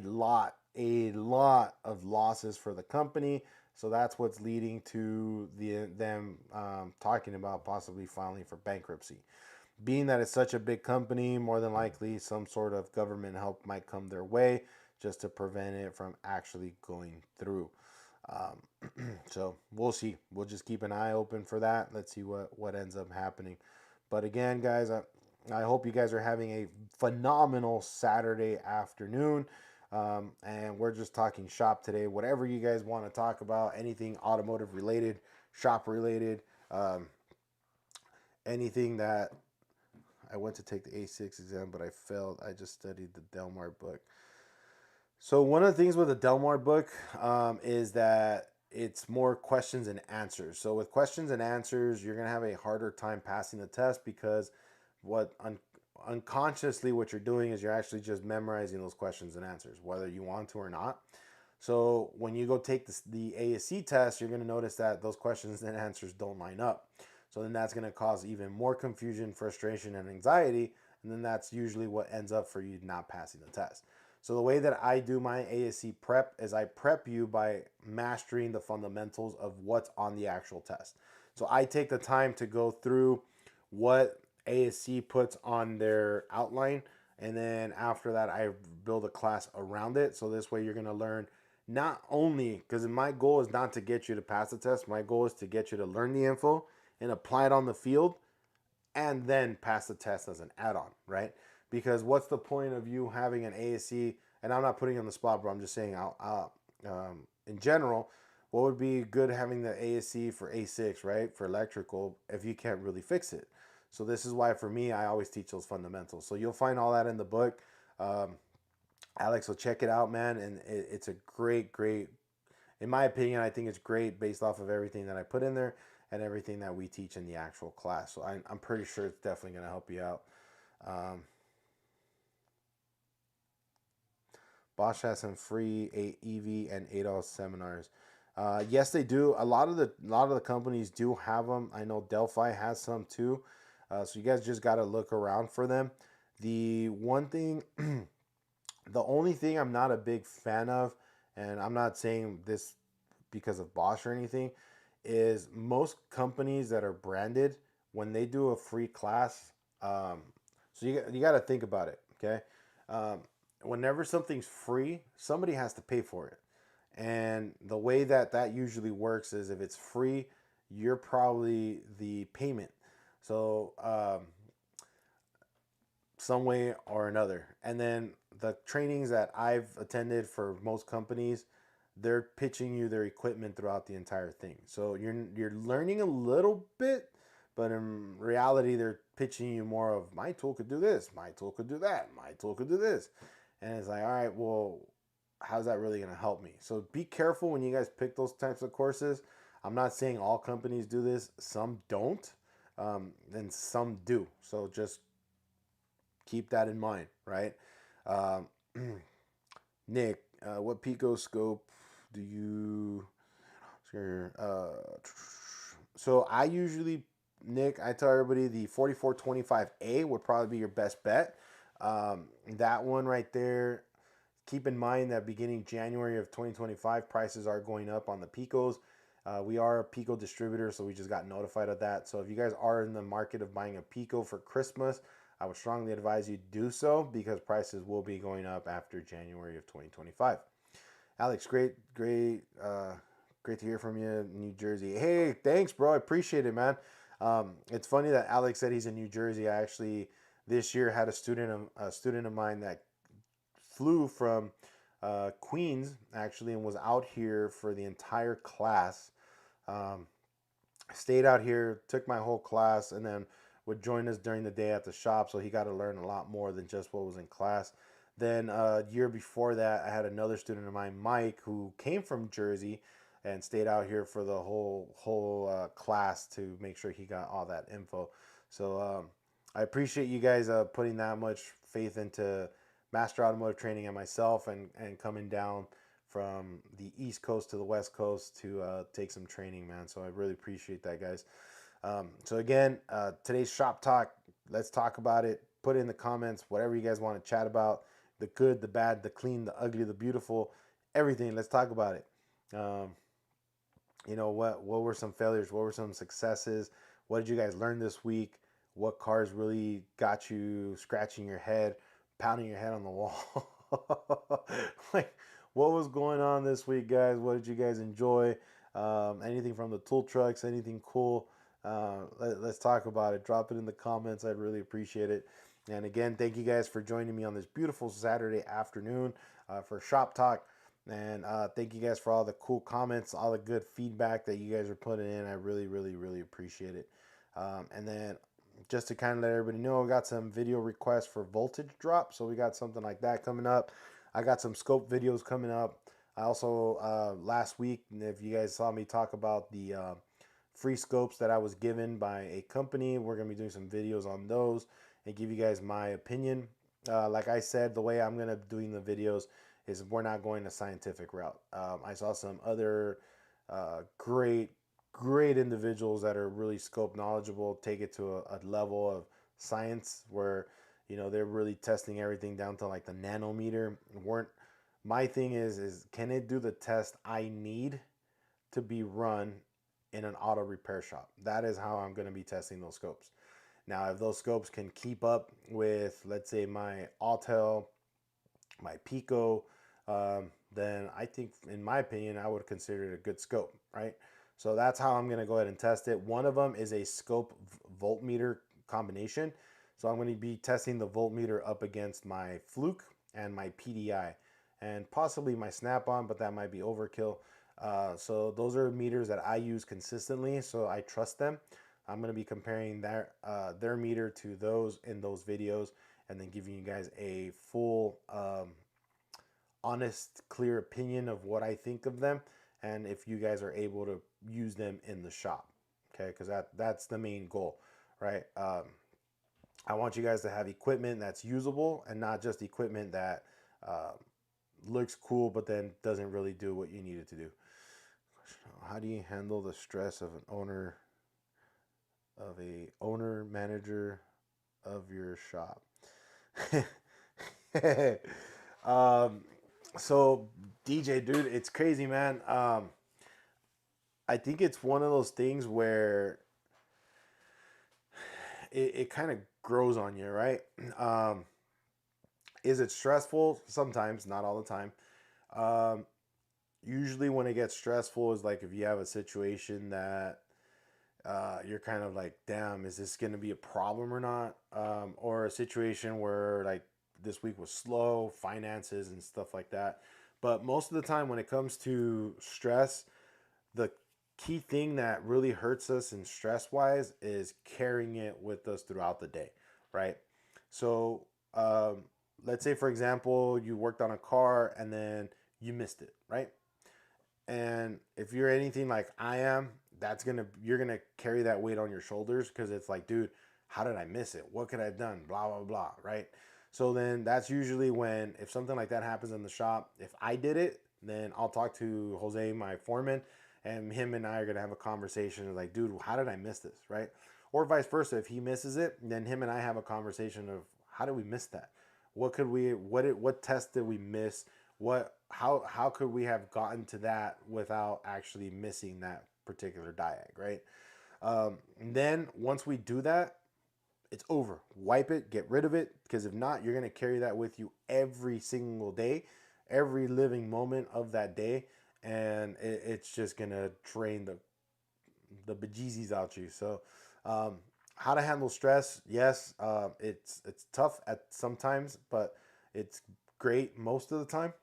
lot of losses for the company. So that's what's leading to them talking about possibly filing for bankruptcy. Being that it's such a big company, more than likely some sort of government help might come their way just to prevent it from actually going through. Um, so we'll see. We'll just keep an eye open for that. Let's see what ends up happening. But again, guys, I hope you guys are having a phenomenal Saturday afternoon. And we're just talking shop today. Whatever you guys want to talk about, anything automotive related, shop related, um, anything that I went to take the A6 exam, but I failed. I just studied the Delmar book. So one of the things with the Delmar book is that it's more questions and answers. So with questions and answers, you're gonna have a harder time passing the test because what unconsciously what you're doing is you're actually just memorizing those questions and answers, whether you want to or not. So when you go take the ASC test, you're going to notice that those questions and answers don't line up. So then that's going to cause even more confusion, frustration, and anxiety. And then that's usually what ends up for you not passing the test. So the way that I do my ASC prep is I prep you by mastering the fundamentals of what's on the actual test. So I take the time to go through what ASC puts on their outline. And then after that, I build a class around it. So this way you're going to learn not only, because my goal is not to get you to pass the test, my goal is to get you to learn the info and apply it on the field and then pass the test as an add-on, right? Because what's the point of you having an ASC? And I'm not putting you on the spot, bro. I'm just saying, in general, what would be good having the ASC for A6, right? For electrical, if you can't really fix it. So this is why, for me, I always teach those fundamentals. So you'll find all that in the book. Um, Alex, will check it out, man. And it's a great, in my opinion, I think it's great based off of everything that I put in there and everything that we teach in the actual class. So I'm pretty sure it's definitely going to help you out. Um, Bosch has some free EV and ADAS seminars. Yes, they do. A lot of the companies do have them. I know Delphi has some too. So you guys just got to look around for them. The one thing, the only thing I'm not a big fan of, and I'm not saying this because of Bosch or anything, is most companies that are branded, when they do a free class, so you got to think about it, okay? Um, Whenever something's free, somebody has to pay for it. And the way that that usually works is if it's free, you're probably the payment. So some way or another. And then the trainings that I've attended for most companies, they're pitching you their equipment throughout the entire thing. So you're learning a little bit, but in reality, they're pitching you more of my tool could do this, my tool could do that, my tool could do this, and it's like, all right, well, how's that really going to help me? So be careful when you guys pick those types of courses. I'm not saying all companies do this; some don't, and some do. So just keep that in mind, right? Um, Nick, what Pico scope do you? So I usually, Nick, I tell everybody the 4425A would probably be your best bet. That one right there. Keep in mind that beginning January of 2025, prices are going up on the Picos. We are a Pico distributor, so we just got notified of that. So if you guys are in the market of buying a Pico for Christmas, I would strongly advise you do so because prices will be going up after January of 2025. Alex, great to hear from you in New Jersey. Hey, thanks, bro. I appreciate it, man. It's funny that Alex said he's in New Jersey. I actually this year had a student of mine that flew from Queens actually and was out here for the entire class. Um, Stayed out here, took my whole class, and then would join us during the day at the shop. So he got to learn a lot more than just what was in class. Then a year before that, I had another student of mine, Mike, who came from Jersey and stayed out here for the whole class to make sure he got all that info. So I appreciate you guys putting that much faith into Master Automotive Training and myself, and coming down from the East Coast to the West Coast to take some training, man. So I really appreciate that, guys. So again, today's shop talk. Let's talk about it. Put it in the comments whatever you guys want to chat about. The good, the bad, the clean, the ugly, the beautiful, everything. Let's talk about it. Um, what were some failures? What were some successes? What did you guys learn this week? What cars really got you scratching your head, pounding your head on the wall? Like, what was going on this week, guys? What did you guys enjoy? Anything from the tool trucks? Anything cool? Let's talk about it. Drop it in the comments. I'd really appreciate it. And again, thank you guys for joining me on this beautiful Saturday afternoon for Shop Talk. And thank you guys for all the cool comments, all the good feedback that you guys are putting in. I really, really, really appreciate it. And then just to kind of let everybody know, I got some video requests for voltage drop. So we got something like that coming up. I got some scope videos coming up. I also, last week, if you guys saw me talk about the free scopes that I was given by a company, we're going to be doing some videos on those and give you guys my opinion. Like I said, the way I'm going to be doing the videos is we're not going a scientific route. I saw some other great individuals that are really scope knowledgeable take it to a level of science where they're really testing everything down to like the nanometer. Weren't My thing is can it do the test I need to be run in an auto repair shop? That is how I'm going to be testing those scopes. Now, if those scopes can keep up with, let's say, my Autel, my Pico, then I think, in my opinion, I would consider it a good scope, right? So that's how I'm going to go ahead and test it. One of them is a scope voltmeter combination. So I'm going to be testing the voltmeter up against my Fluke and my PDI and possibly my Snap-on, but that might be overkill. So those are meters that I use consistently, so I trust them. I'm going to be comparing their meter to those in those videos and then giving you guys a full honest, clear opinion of what I think of them and if you guys are able to use them in the shop. Okay, because that's the main goal, right? I want you guys to have equipment that's usable and not just equipment that looks cool but then doesn't really do what you need it to do. How do you handle the stress of a owner manager of your shop? um, so DJ, dude, it's crazy, man. I think it's one of those things where it kind of grows on you, right? Is it stressful? Sometimes, not all the time. Um, Usually when it gets stressful is like if you have a situation that you're kind of like, damn, is this going to be a problem or not? Or a situation where like this week was slow, finances and stuff like that. But most of the time when it comes to stress, the key thing that really hurts us in stress wise is carrying it with us throughout the day, right? So let's say, for example, you worked on a car and then you missed it, right? And if you're anything like I am, you're gonna carry that weight on your shoulders because it's like, dude, how did I miss it? What could I have done? Blah blah blah, right? So then that's usually when, if something like that happens in the shop, if I did it, then I'll talk to Jose, my foreman, and him and I are gonna have a conversation like, dude, how did I miss this, right? Or vice versa, if he misses it, then him and I have a conversation of how did we miss that? What test did we miss? How could we have gotten to that without actually missing that particular diag, right? And then once we do that, it's over. Wipe it, get rid of it, because if not, you're gonna carry that with you every single day, every living moment of that day, and it's just gonna drain the bejesus out you. So, how to handle stress? Yes, it's tough at sometimes, but it's great most of the time.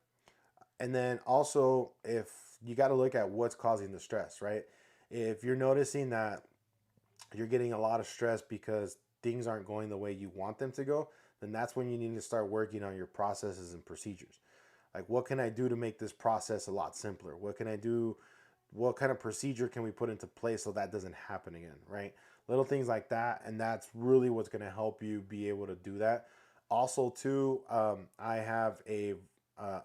And then also, if you got to look at what's causing the stress, right? If you're noticing that you're getting a lot of stress because things aren't going the way you want them to go, then that's when you need to start working on your processes and procedures. Like, what can I do to make this process a lot simpler? What can I do? What kind of procedure can we put into place so that doesn't happen again, right? Little things like that. And that's really what's going to help you be able to do that. Also, too, I have uh,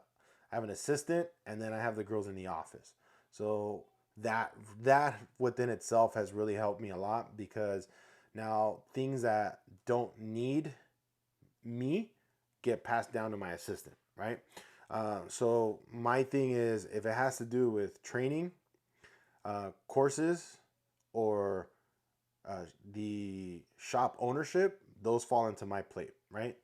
I have an assistant, and then I have the girls in the office. So that within itself has really helped me a lot, because now things that don't need me get passed down to my assistant, right? So my thing is, if it has to do with training, courses, or the shop ownership, those fall into my plate, right?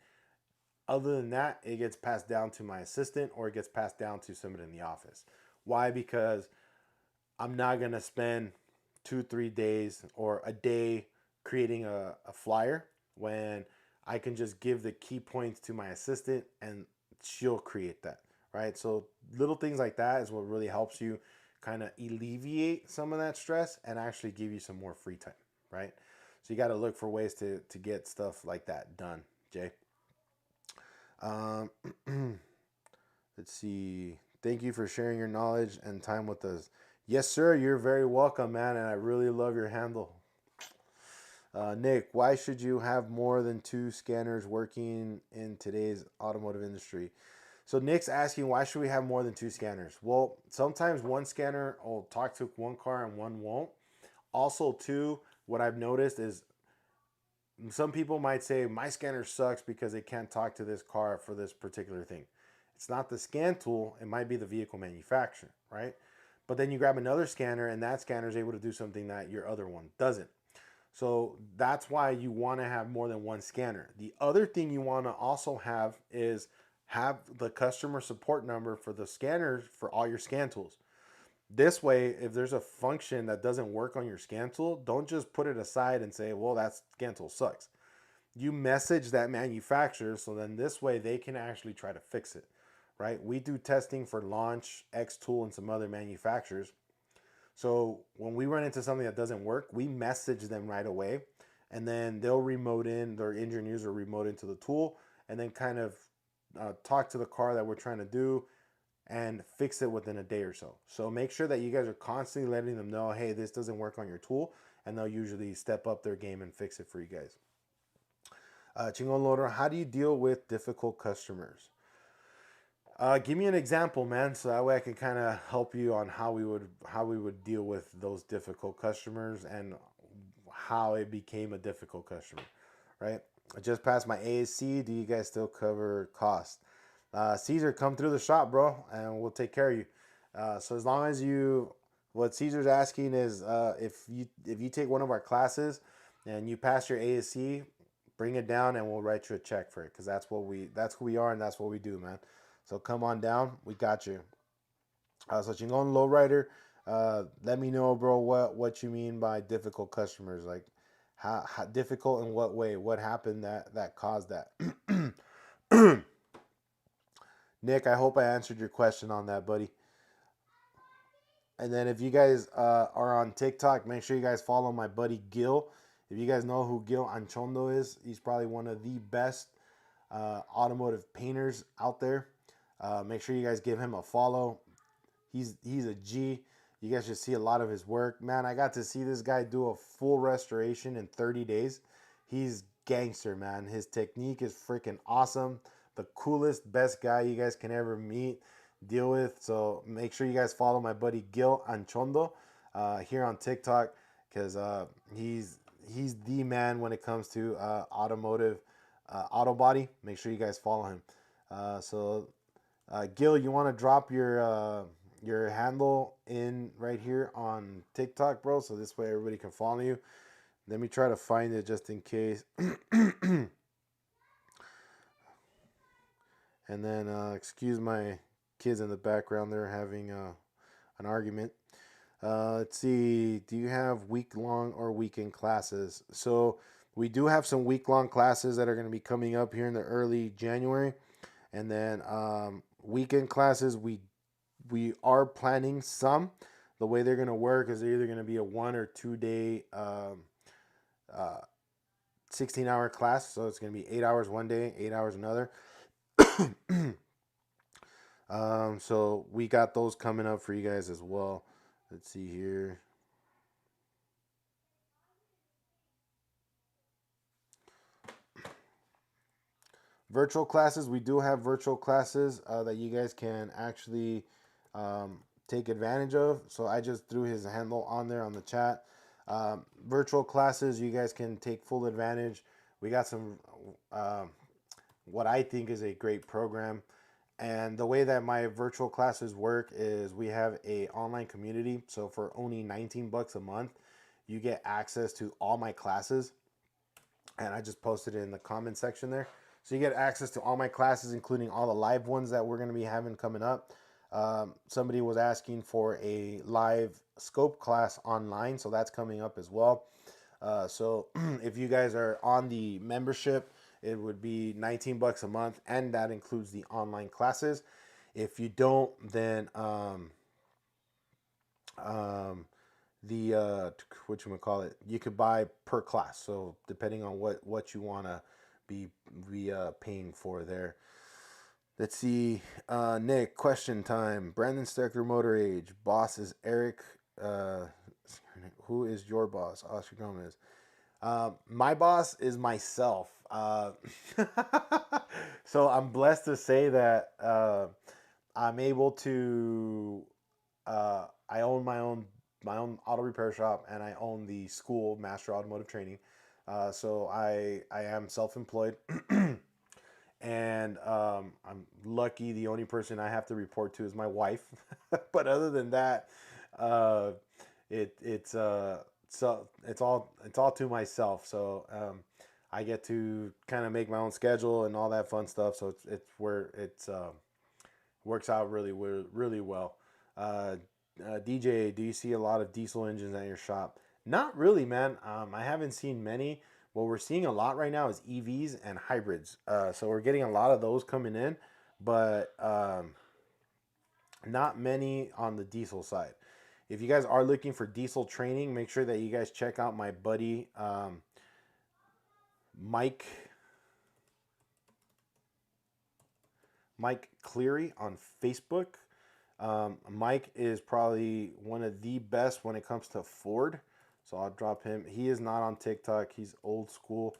Other than that, it gets passed down to my assistant, or it gets passed down to somebody in the office. Why? Because I'm not gonna spend 2 3 days or a day creating a flyer when I can just give the key points to my assistant and she'll create that, right? So little things like that is what really helps you kind of alleviate some of that stress and actually give you some more free time, right? So you got to look for ways to get stuff like that done, Jay. Um, let's see. Thank you for sharing your knowledge and time with us. Yes, sir. You're very welcome, man. And I really love your handle. Nick, why should you have more than two scanners working in today's automotive industry? So Nick's asking, why should we have more than two scanners? Well, sometimes one scanner will talk to one car and one won't. Also, too, what I've noticed is some people might say my scanner sucks because they can't talk to this car for this particular thing. It's not the scan tool, it might be the vehicle manufacturer, right? But then you grab another scanner and that scanner is able to do something that your other one doesn't. So that's why you want to have more than one scanner. The other thing you want to also have is have the customer support number for the scanners for all your scan tools. This way, if there's a function that doesn't work on your scan tool, don't just put it aside and say, well, that scan tool sucks. You message that manufacturer, so then this way they can actually try to fix it, right? We do testing for Launch, X Tool, and some other manufacturers. So when we run into something that doesn't work, we message them right away, and then they'll remote in, their engineers will remote into the tool, and then kind of talk to the car that we're trying to do and fix it within a day or so. So make sure that you guys are constantly letting them know, hey, this doesn't work on your tool, and they'll usually step up their game and fix it for you guys. Chingon Loader, how do you deal with difficult customers? Give me an example, man, so that way I can kind of help you on how we would deal with those difficult customers and how it became a difficult customer, right? I just passed my ASC. Do you guys still cover cost? Caesar, come through the shop, bro, and we'll take care of you. So as long as what Caesar's asking is if you take one of our classes and you pass your ASC, bring it down and we'll write you a check for it, because that's who we are and that's what we do, man. So come on down, we got you. So Chingon Lowrider, let me know, bro, what you mean by difficult customers. Like, how difficult in what way? What happened that caused that? Nick, I hope I answered your question on that, buddy. And then if you guys are on TikTok, make sure you guys follow my buddy Gil. If you guys know who Gil Anchondo is, he's probably one of the best automotive painters out there. Make sure you guys give him a follow. He's a G. You guys should see a lot of his work. Man, I got to see this guy do a full restoration in 30 days. He's gangster, man. His technique is freaking awesome. The coolest, best guy you guys can ever meet, deal with. So make sure you guys follow my buddy Gil Anchondo here on TikTok, because he's the man when it comes to automotive auto body. Make sure you guys follow him. Gil, you want to drop your handle in right here on TikTok, bro, so this way everybody can follow you. Let me try to find it just in case. And then excuse my kids in the background, they're having an argument. Let's see, do you have week-long or weekend classes? So we do have some week-long classes that are going to be coming up here in the early January. And then weekend classes, we are planning some. The way they're going to work is they're either going to be a 1 or 2 day 16-hour class. So it's going to be 8 hours one day, 8 hours another. So we got those coming up for you guys as well. Let's see here. Virtual classes, we do have virtual classes that you guys can actually take advantage of. So I just threw his handle on there on the chat. Virtual classes, you guys can take full advantage. We got some, what I think is a great program. And the way that my virtual classes work is we have a online community. So for only 19 bucks a month, you get access to all my classes. And I just posted it in the comment section there. So you get access to all my classes, including all the live ones that we're going to be having coming up. Somebody was asking for a live scope class online, so that's coming up as well. So if you guys are on the membership, it would be 19 bucks a month, and that includes the online classes. If you don't, then um, the what you call it, you could buy per class. So depending on what you want to be paying for there. Let's see. Nick, question time. Brandon Stecker, motor age. Boss is Eric. Uh, who is your boss? Oscar Gomez. My boss is myself. So I'm blessed to say that I'm able to. I own my own auto repair shop, and I own the school, Master Automotive Training. So I am self-employed. And I'm lucky. The only person I have to report to is my wife. But other than that, uh, it's all to myself. So I get to kind of make my own schedule and all that fun stuff. So it's where it's works out really well. Uh, DJ, do you see a lot of diesel engines at your shop? Not really, man. I haven't seen many. What we're seeing a lot right now is EVs and hybrids. So we're getting a lot of those coming in, but not many on the diesel side. If you guys are looking for diesel training, make sure that you guys check out my buddy Mike Mike Cleary on Facebook. Mike is probably one of the best when it comes to Ford. So I'll drop him. He is not on TikTok. He's old school.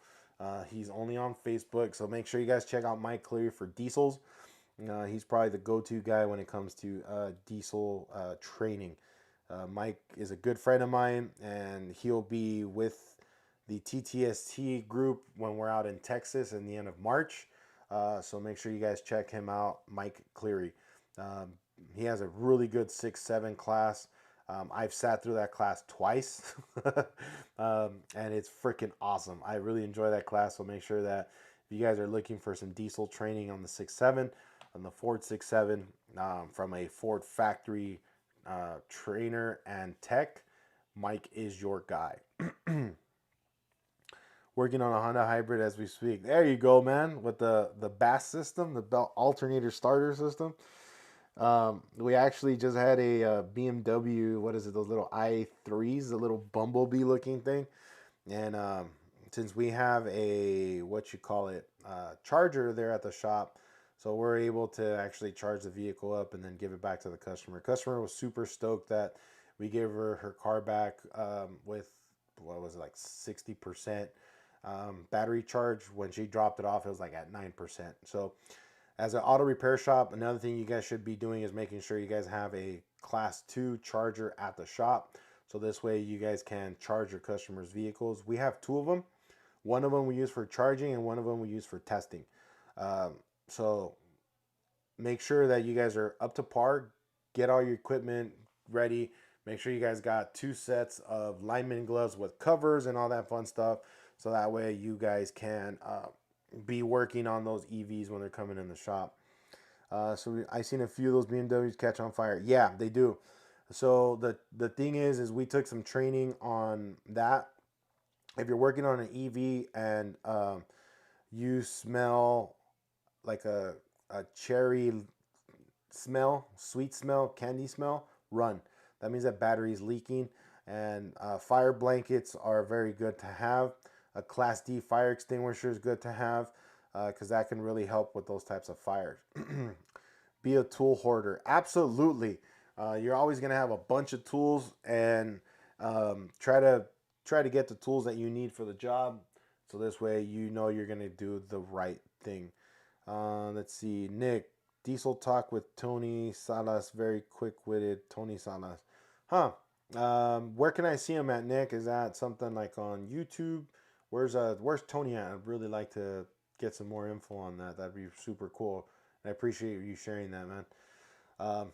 He's only on Facebook. So make sure you guys check out Mike Cleary for diesels. He's probably the go-to guy when it comes to diesel training. Mike is a good friend of mine, and he'll be with the TTST group when we're out in Texas in the end of March. So make sure you guys check him out, Mike Cleary. Um, he has a really good 6-7 class. I've sat through that class twice, and it's freaking awesome. I really enjoy that class. So make sure that if you guys are looking for some diesel training on the 6-7, on the Ford 6-7, from a Ford factory trainer and tech, Mike is your guy. Working on a Honda hybrid as we speak. There you go, man. With the BAS system, the belt alternator starter system. We actually just had a BMW. What is it? Those little i3s, the little bumblebee looking thing. And since we have a what you call it charger there at the shop, so we're able to actually charge the vehicle up and then give it back to the customer. Customer was super stoked that we gave her car back with what was it, like 60% battery charge. When she dropped it off, it was like at 9%. So as an auto repair shop, another thing you guys should be doing is making sure you guys have a class 2 charger at the shop. So this way you guys can charge your customers' vehicles. We have two of them. One of them we use for charging, and one of them we use for testing. Um, so make sure that you guys are up to par. Get all your equipment ready. Make sure you guys got 2 sets of lineman gloves with covers and all that fun stuff. So that way you guys can be working on those EVs when they're coming in the shop. I seen a few of those BMWs catch on fire. Yeah, they do. So the thing is we took some training on that. If you're working on an EV and you smell like a cherry smell, sweet smell, candy smell, run. That means that battery is leaking. And fire blankets are very good to have. A Class D fire extinguisher is good to have because that can really help with those types of fires. Be a tool hoarder. Absolutely. You're always going to have a bunch of tools, and try to get the tools that you need for the job. So this way you know you're going to do the right thing. Let's see. Nick, Diesel Talk with Tony Salas. Very quick-witted Tony Salas. Huh. Where can I see him at, Nick? Is that something like on YouTube? Where's Tony at? I'd really like to get some more info on that. That'd be super cool. And I appreciate you sharing that, man. Um,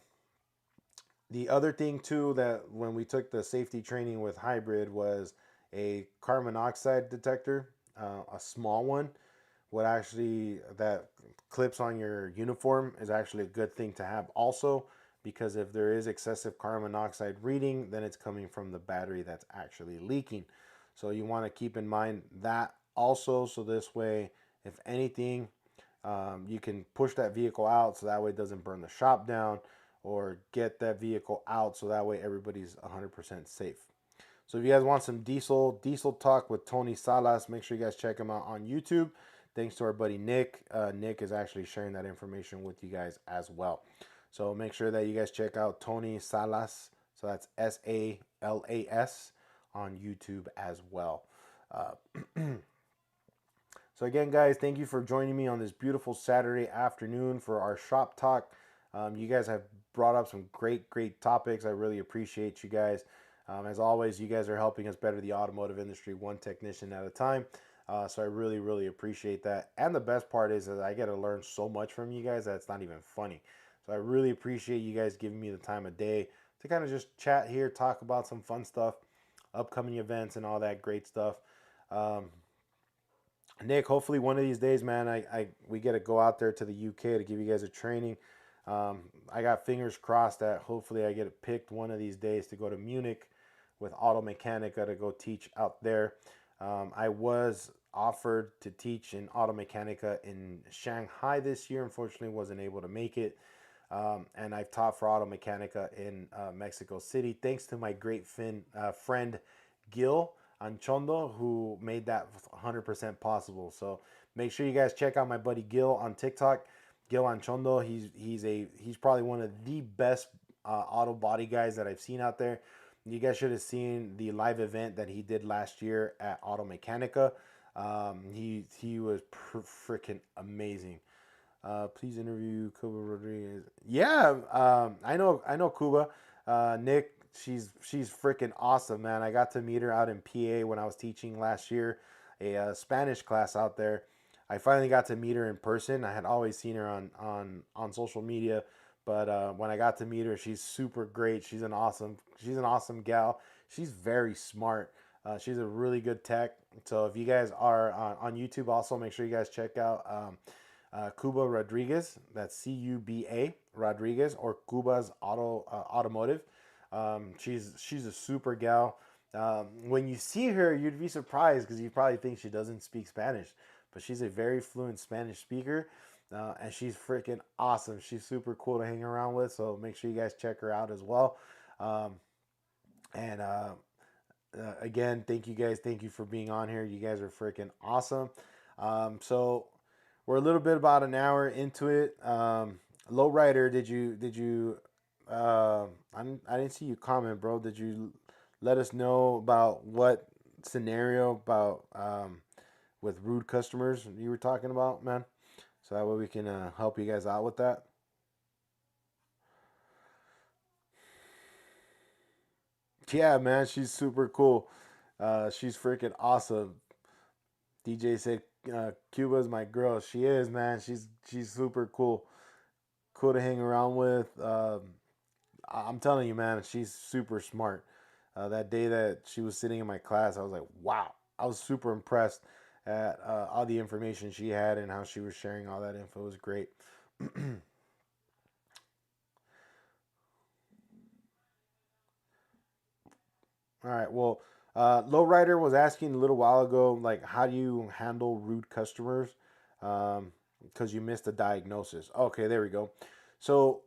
the other thing too, that when we took the safety training with hybrid, was a carbon monoxide detector, a small one, would actually, that clips on your uniform, is actually a good thing to have also, because if there is excessive carbon monoxide reading, then it's coming from the battery that's actually leaking. So you want to keep in mind that also, so this way, if anything, you can push that vehicle out so that way it doesn't burn the shop down, or get that vehicle out so that way everybody's 100% safe. So if you guys want some diesel talk with Tony Salas, make sure you guys check him out on YouTube. Thanks to our buddy Nick. Nick is actually sharing that information with you guys as well. So make sure that you guys check out Tony Salas. So that's Salas on YouTube as well. Uh, So again, guys, thank you for joining me on this beautiful Saturday afternoon for our shop talk. You guys have brought up some great topics. I really appreciate you guys. As always, you guys are helping us better the automotive industry one technician at a time. So I really appreciate that. And the best part is that I get to learn so much from you guys that it's not even funny. So I really appreciate you guys giving me the time of day to kind of just chat here, talk about some fun stuff, upcoming events, and all that great stuff. Um, Nick, hopefully one of these days, man, we get to go out there to the UK to give you guys a training. I got fingers crossed that hopefully I get it picked one of these days to go to Munich with Automechanica to go teach out there. I was offered to teach in Automechanica in Shanghai this year. Unfortunately, wasn't able to make it. And I've taught for Automechanica in Mexico City, thanks to my great friend Gil Anchondo, who made that 100% possible. So make sure you guys check out my buddy Gil on TikTok. Gil Anchondo, he's probably one of the best auto body guys that I've seen out there. You guys should have seen the live event that he did last year at Automechanica. He was freaking amazing. Please interview Cuba Rodriguez. Yeah, I know Cuba. Nick, she's freaking awesome, man. I got to meet her out in PA when I was teaching last year, a Spanish class out there. I finally got to meet her in person. I had always seen her on social media, but when I got to meet her, she's super great. She's an awesome gal. She's very smart. She's a really good tech. So if you guys are on YouTube, also make sure you guys check out Cuba Rodriguez. That's Cuba Rodriguez, or Cuba's Automotive. She's a super gal. When you see her, you'd be surprised because you probably think she doesn't speak Spanish, but she's a very fluent Spanish speaker, and she's freaking awesome. She's super cool to hang around with. So make sure you guys check her out as well. Um, and again, thank you guys. Thank you for being on here. You guys are freaking awesome. So we're a little bit about an hour into it. Lowrider, did you? I didn't see you comment, bro. Did you let us know about what scenario about with rude customers you were talking about, man? So that way we can help you guys out with that. Yeah, man, she's super cool. She's freaking awesome. DJ said Cuba's my girl. She is, man. She's super cool. Cool to hang around with. I'm telling you, man, she's super smart. That day that she was sitting in my class, I was like, wow. I was super impressed at all the information she had and how she was sharing all that info. It was great. All right. Well, Lowrider was asking a little while ago, like, how do you handle rude customers? Because you missed a diagnosis. Okay, there we go. So,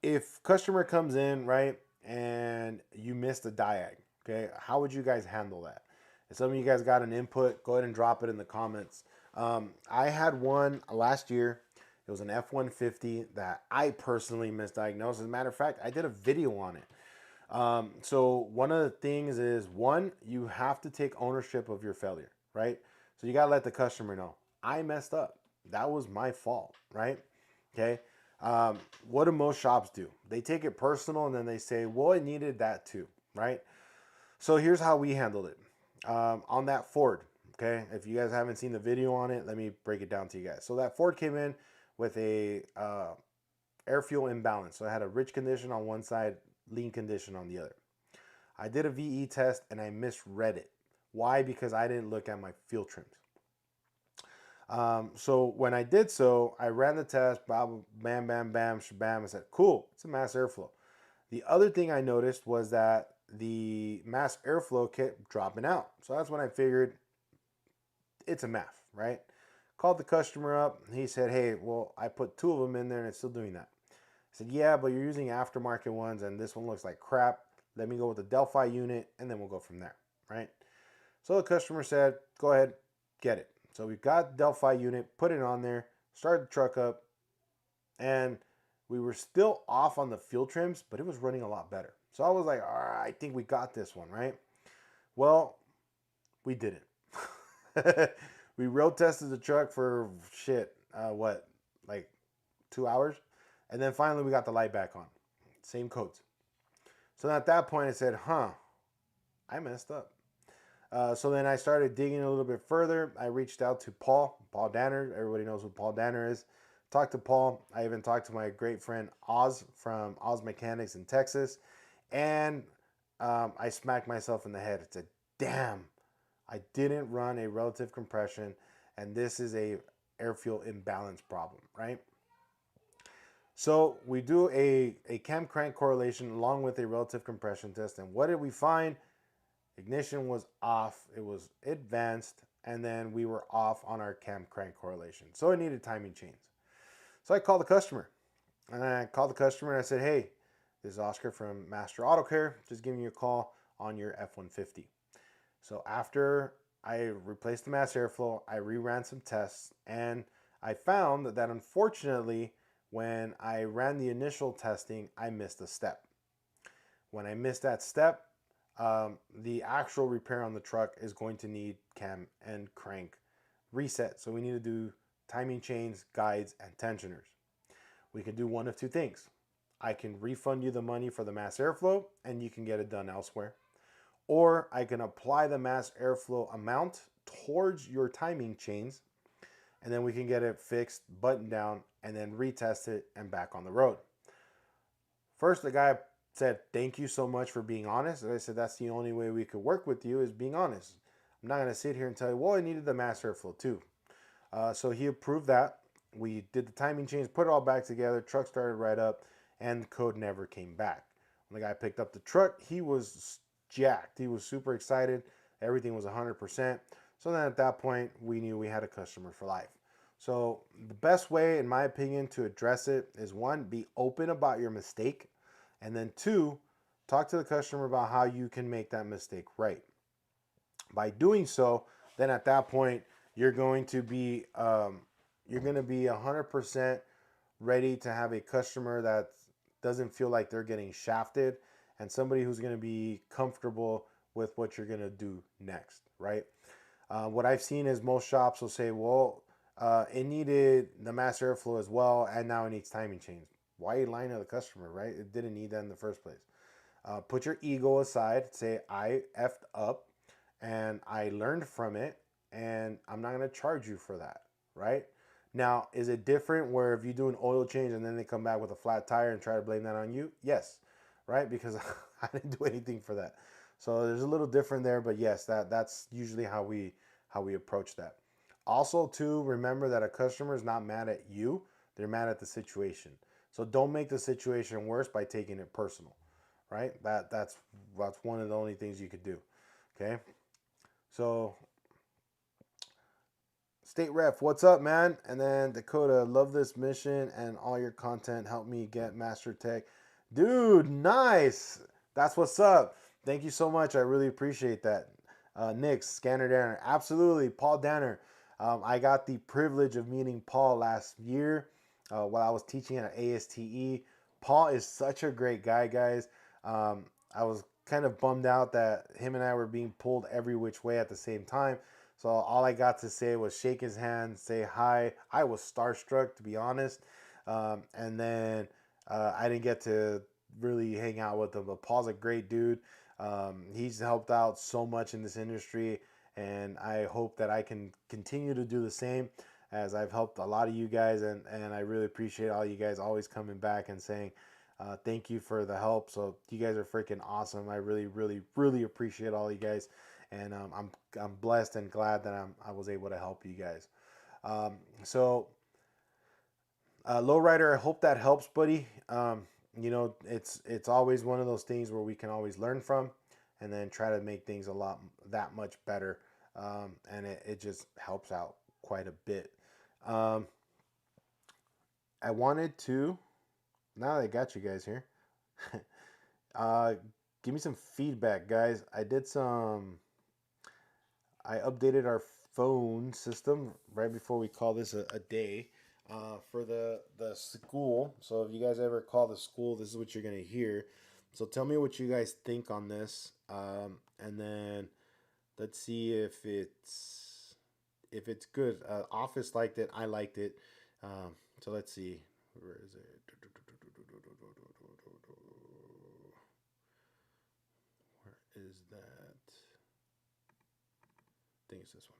if customer comes in, right, and you missed a diag, okay, how would you guys handle that? If some of you guys got an input, go ahead and drop it in the comments. I had one last year. It was an F-150 that I personally misdiagnosed. As a matter of fact, I did a video on it. So one of the things is, one, you have to take ownership of your failure, right? So you gotta let the customer know I messed up. That was my fault, right? Okay. What do most shops do? They take it personal and then they say, well, it needed that too, right? So here's how we handled it. On that Ford, okay, if you guys haven't seen the video on it, let me break it down to you guys. So that Ford came in with a air fuel imbalance. So I had a rich condition on one side, lean condition on the other. I did a VE test and I misread it. Why? Because I didn't look at my fuel trims. So when I did so, I ran the test, bam, bam, bam, bam, shabam. I said, cool, it's a mass airflow. The other thing I noticed was that the mass airflow kept dropping out. So that's when I figured it's a MAF, right? Called the customer up. He said, hey, well, I put two of them in there and it's still doing that. I said, yeah, but you're using aftermarket ones and this one looks like crap. Let me go with the Delphi unit and then we'll go from there, right? So the customer said, go ahead, get it. So we got the Delphi unit, put it on there, started the truck up, and we were still off on the fuel trims, but it was running a lot better. So I was like, all right, I think we got this one, right? Well, we didn't. We road tested the truck for shit, what, like 2 hours? And then finally we got the light back on. Same codes. So at that point I said, huh, I messed up. So then I started digging a little bit further. I reached out to Paul Danner. Everybody knows who Paul Danner is. Talked to Paul. I even talked to my great friend Oz from Oz Mechanics in Texas. And I smacked myself in the head. I said, damn, I didn't run a relative compression. And this is a air fuel imbalance problem, right? So we do a cam crank correlation along with a relative compression test. And what did we find? Ignition was off, it was advanced, and then we were off on our cam crank correlation. So it needed timing chains. So I called the customer. And I called the customer and I said, hey, this is Oscar from Master Auto Care. Just giving you a call on your F-150. So after I replaced the mass airflow, I reran some tests, and I found that unfortunately, when I ran the initial testing, I missed a step. When I missed that step, the actual repair on the truck is going to need cam and crank reset. So we need to do timing chains, guides, and tensioners. We can do one of two things. I can refund you the money for the mass airflow and you can get it done elsewhere. Or I can apply the mass airflow amount towards your timing chains and then we can get it fixed, buttoned down, and then retest it and back on the road. First, the guy said, thank you so much for being honest. And I said, that's the only way we could work with you is being honest. I'm not going to sit here and tell you, well, I needed the mass airflow too. So he approved that. We did the timing change, put it all back together. Truck started right up and the code never came back. When the guy picked up the truck, he was jacked. He was super excited. Everything was 100%. So then at that point, we knew we had a customer for life. So the best way, in my opinion, to address it is one, be open about your mistake. And then two, talk to the customer about how you can make that mistake right. By doing so, then at that point, you're going to be 100% ready to have a customer that doesn't feel like they're getting shafted and somebody who's going to be comfortable with what you're going to do next, right? What I've seen is most shops will say, well, it needed the mass airflow as well, and now it needs timing chains. Why are you lying to the customer, right? It didn't need that in the first place. Put your ego aside. Say, I effed up, and I learned from it, and I'm not going to charge you for that, right? Now, is it different where if you do an oil change and then they come back with a flat tire and try to blame that on you? Yes, right? Because I didn't do anything for that. So there's a little different there, but yes, that's usually how we approach that. Also, too, remember that a customer is not mad at you; they're mad at the situation. So don't make the situation worse by taking it personal, right? That's one of the only things you could do. Okay, so State Ref, what's up, man? And then Dakota, love this mission and all your content. Help me get Master Tech. Dude, nice. That's what's up. Thank you so much. I really appreciate that. Nick, Scanner Danner. Absolutely. Paul Danner. I got the privilege of meeting Paul last year while I was teaching at ASTE. Paul is such a great guy, guys. I was kind of bummed out that him and I were being pulled every which way at the same time. So all I got to say was shake his hand, say hi. I was starstruck, to be honest. And then I didn't get to really hang out with him. But Paul's a great dude. He's helped out so much in this industry, and I hope that I can continue to do the same as I've helped a lot of you guys, and I really appreciate all you guys always coming back and saying thank you for the help. So you guys are freaking awesome. I really, really, really appreciate all you guys, and I'm blessed and glad that I was able to help you guys. So Lowrider, I hope that helps, buddy. It's always one of those things where we can always learn from, and then try to make things a lot that much better, and it just helps out quite a bit. Um, I wanted to now that I got you guys here, uh, give me some feedback, guys. I updated our phone system right before we call this a day for the school. So if you guys ever call the school, this is what you're gonna hear. So tell me what you guys think on this, and then let's see if it's good. Office liked it. I liked it. So let's see. Where is it? Where is that? I think it's this one.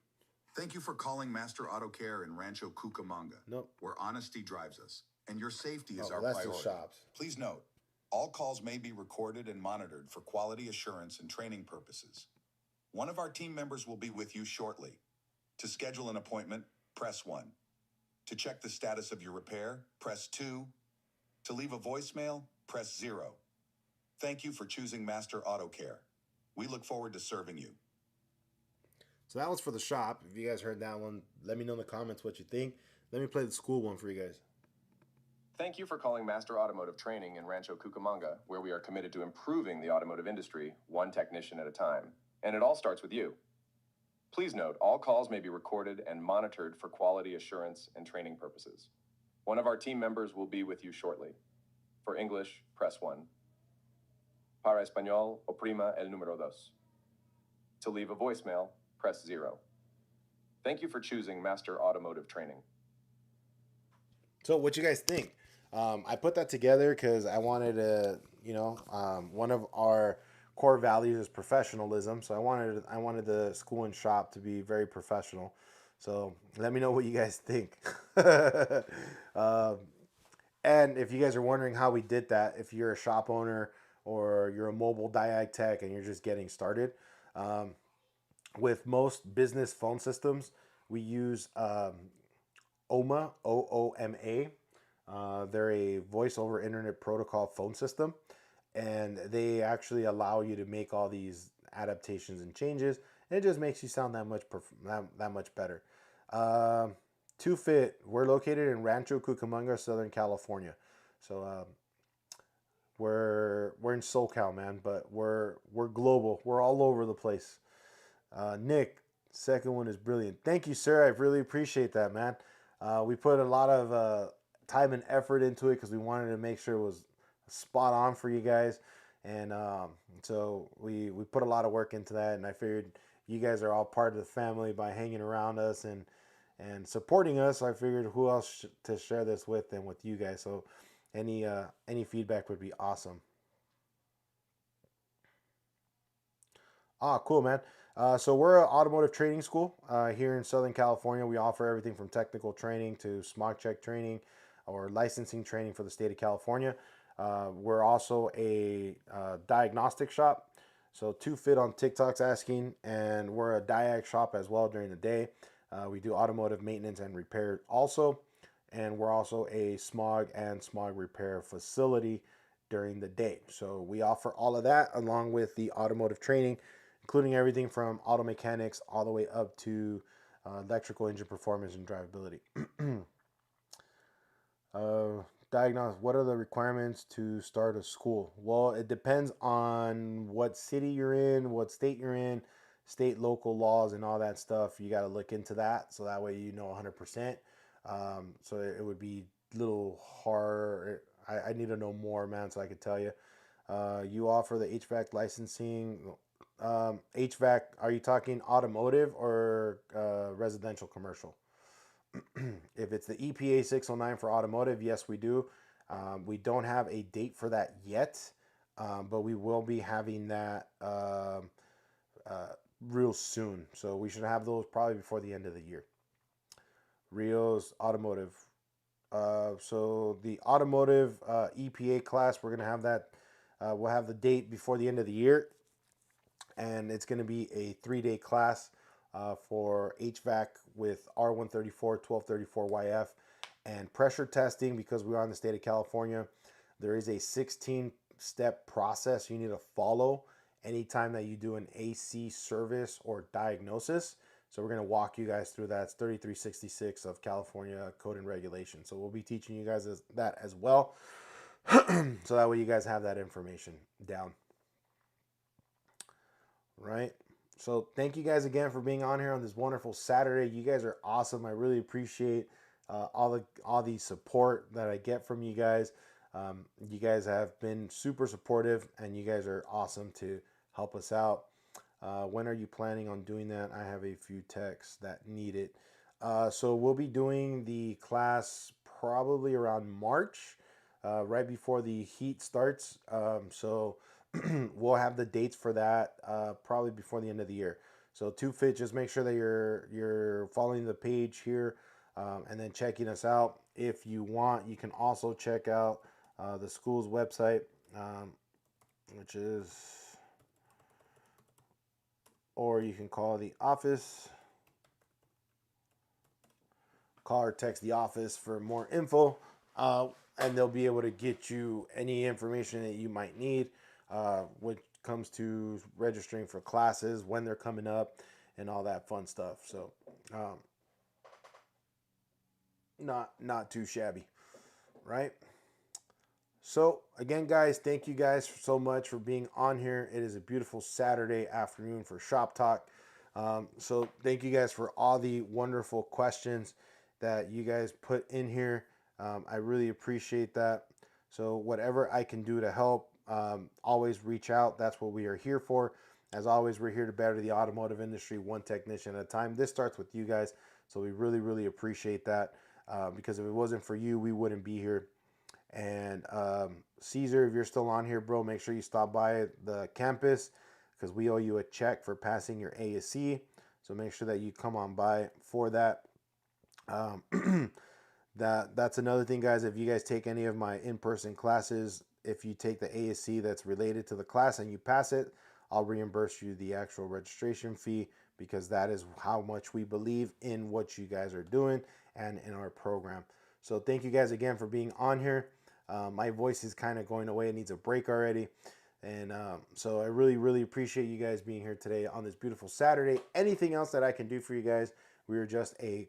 Thank you for calling Master Auto Care in Rancho Cucamonga, Nope. where honesty drives us and your safety is Oh, our that's the priority. shops. Please note, all calls may be recorded and monitored for quality assurance and training purposes. One of our team members will be with you shortly. To schedule an appointment, press 1. To check the status of your repair, press 2. To leave a voicemail, press 0. Thank you for choosing Master Auto Care. We look forward to serving you. So that was for the shop. If you guys heard that one, let me know in the comments what you think. Let me play the school one for you guys. Thank you for calling Master Automotive Training in Rancho Cucamonga, where we are committed to improving the automotive industry, one technician at a time. And it all starts with you. Please note, all calls may be recorded and monitored for quality assurance and training purposes. One of our team members will be with you shortly. For English, press 1. Para Español, oprima el número dos. To leave a voicemail, press 0. Thank you for choosing Master Automotive Training. So what you guys think? I put that together because I wanted to, one of our core values is professionalism. So I wanted the school and shop to be very professional. So let me know what you guys think. um, and if you guys are wondering how we did that, if you're a shop owner or you're a mobile diag tech and you're just getting started, um, with most business phone systems, we use OMA, OOMA. They're a voice over internet protocol phone system, and they actually allow you to make all these adaptations and changes. And it just makes you sound that much that much better. Um, to fit, we're located in Rancho Cucamonga, Southern California. So we're in SoCal, man, but we're global. We're all over the place. Nick, second one is brilliant. Thank you, sir. I really appreciate that, man. We put a lot of time and effort into it because we wanted to make sure it was spot on for you guys, and so we put a lot of work into that. And I figured you guys are all part of the family by hanging around us and supporting us. So I figured who else to share this with than with you guys. So any feedback would be awesome. Ah, cool, man. So we're an automotive training school here in Southern California. We offer everything from technical training to smog check training or licensing training for the state of California. We're also a diagnostic shop. So two fit on TikTok's asking, and we're a diag shop as well during the day. We do automotive maintenance and repair also, and we're also a smog and smog repair facility during the day. So we offer all of that along with the automotive training, including everything from auto mechanics all the way up to electrical engine performance and drivability. uh, Diagnose, what are the requirements to start a school? Well, it depends on what city you're in, what state you're in, state, local laws, and all that stuff. You got to look into that so that way you know 100%. So it would be a little hard. I need to know more, man, so I could tell you. You offer the HVAC licensing. HVAC, are you talking automotive or residential commercial? If it's the EPA 609 for automotive, yes, we do. We don't have a date for that yet, but we will be having that real soon. So we should have those probably before the end of the year. Rios Automotive. So the automotive EPA class, we're gonna have that. We'll have the date before the end of the year, and it's gonna be a 3-day class for HVAC with R134, 1234 YF, and pressure testing because we are in the state of California. There is a 16-step process you need to follow anytime that you do an AC service or diagnosis. So we're going to walk you guys through that. It's 3366 of California Code and Regulation. So we'll be teaching you guys that as well. So that way you guys have that information down. Right? So thank you guys again for being on here on this wonderful Saturday. You guys are awesome. I really appreciate all the support that I get from you guys. You guys have been super supportive, and you guys are awesome to help us out. When are you planning on doing that? I have a few techs that need it. So we'll be doing the class probably around March, right before the heat starts. So we'll have the dates for that probably before the end of the year. So to fit, just make sure that you're following the page here and then checking us out. If you want, you can also check out the school's website, which is, or you can call the office, call or text the office for more info, and they'll be able to get you any information that you might need when it comes to registering for classes, when they're coming up, and all that fun stuff. So not too shabby, right? So again, guys, thank you guys so much for being on here. It is a beautiful Saturday afternoon for Shop Talk. So thank you guys for all the wonderful questions that you guys put in here. I really appreciate that. So whatever I can do to help, always reach out. That's what we are here for. As always, we're here to better the automotive industry one technician at a time. This starts with you guys. So we really, really appreciate that because if it wasn't for you, we wouldn't be here. And Caesar, if you're still on here, bro, make sure you stop by the campus because we owe you a check for passing your ASC. So make sure that you come on by for that. That's another thing, guys. If you guys take any of my in-person classes, if you take the ASC that's related to the class and you pass it, I'll reimburse you the actual registration fee because that is how much we believe in what you guys are doing and in our program. So thank you guys again for being on here. My voice is kind of going away. It needs a break already. And so I really, really appreciate you guys being here today on this beautiful Saturday. Anything else that I can do for you guys, we are just a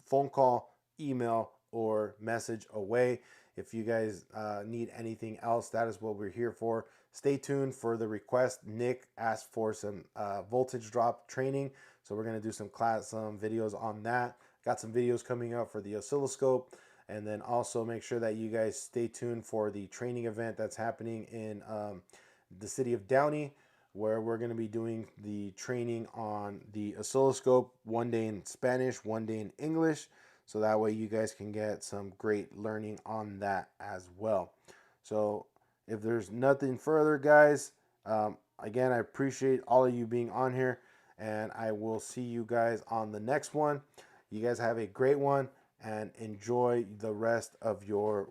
phone call, email, or message away. If you guys need anything else, that is what we're here for. Stay tuned for the request. Nick asked for some voltage drop training. So we're going to do some videos on that. Got some videos coming up for the oscilloscope. And then also make sure that you guys stay tuned for the training event that's happening in the city of Downey, where we're going to be doing the training on the oscilloscope, one day in Spanish, one day in English. So that way you guys can get some great learning on that as well. So if there's nothing further, guys, again, I appreciate all of you being on here, and I will see you guys on the next one. You guys have a great one and enjoy the rest of your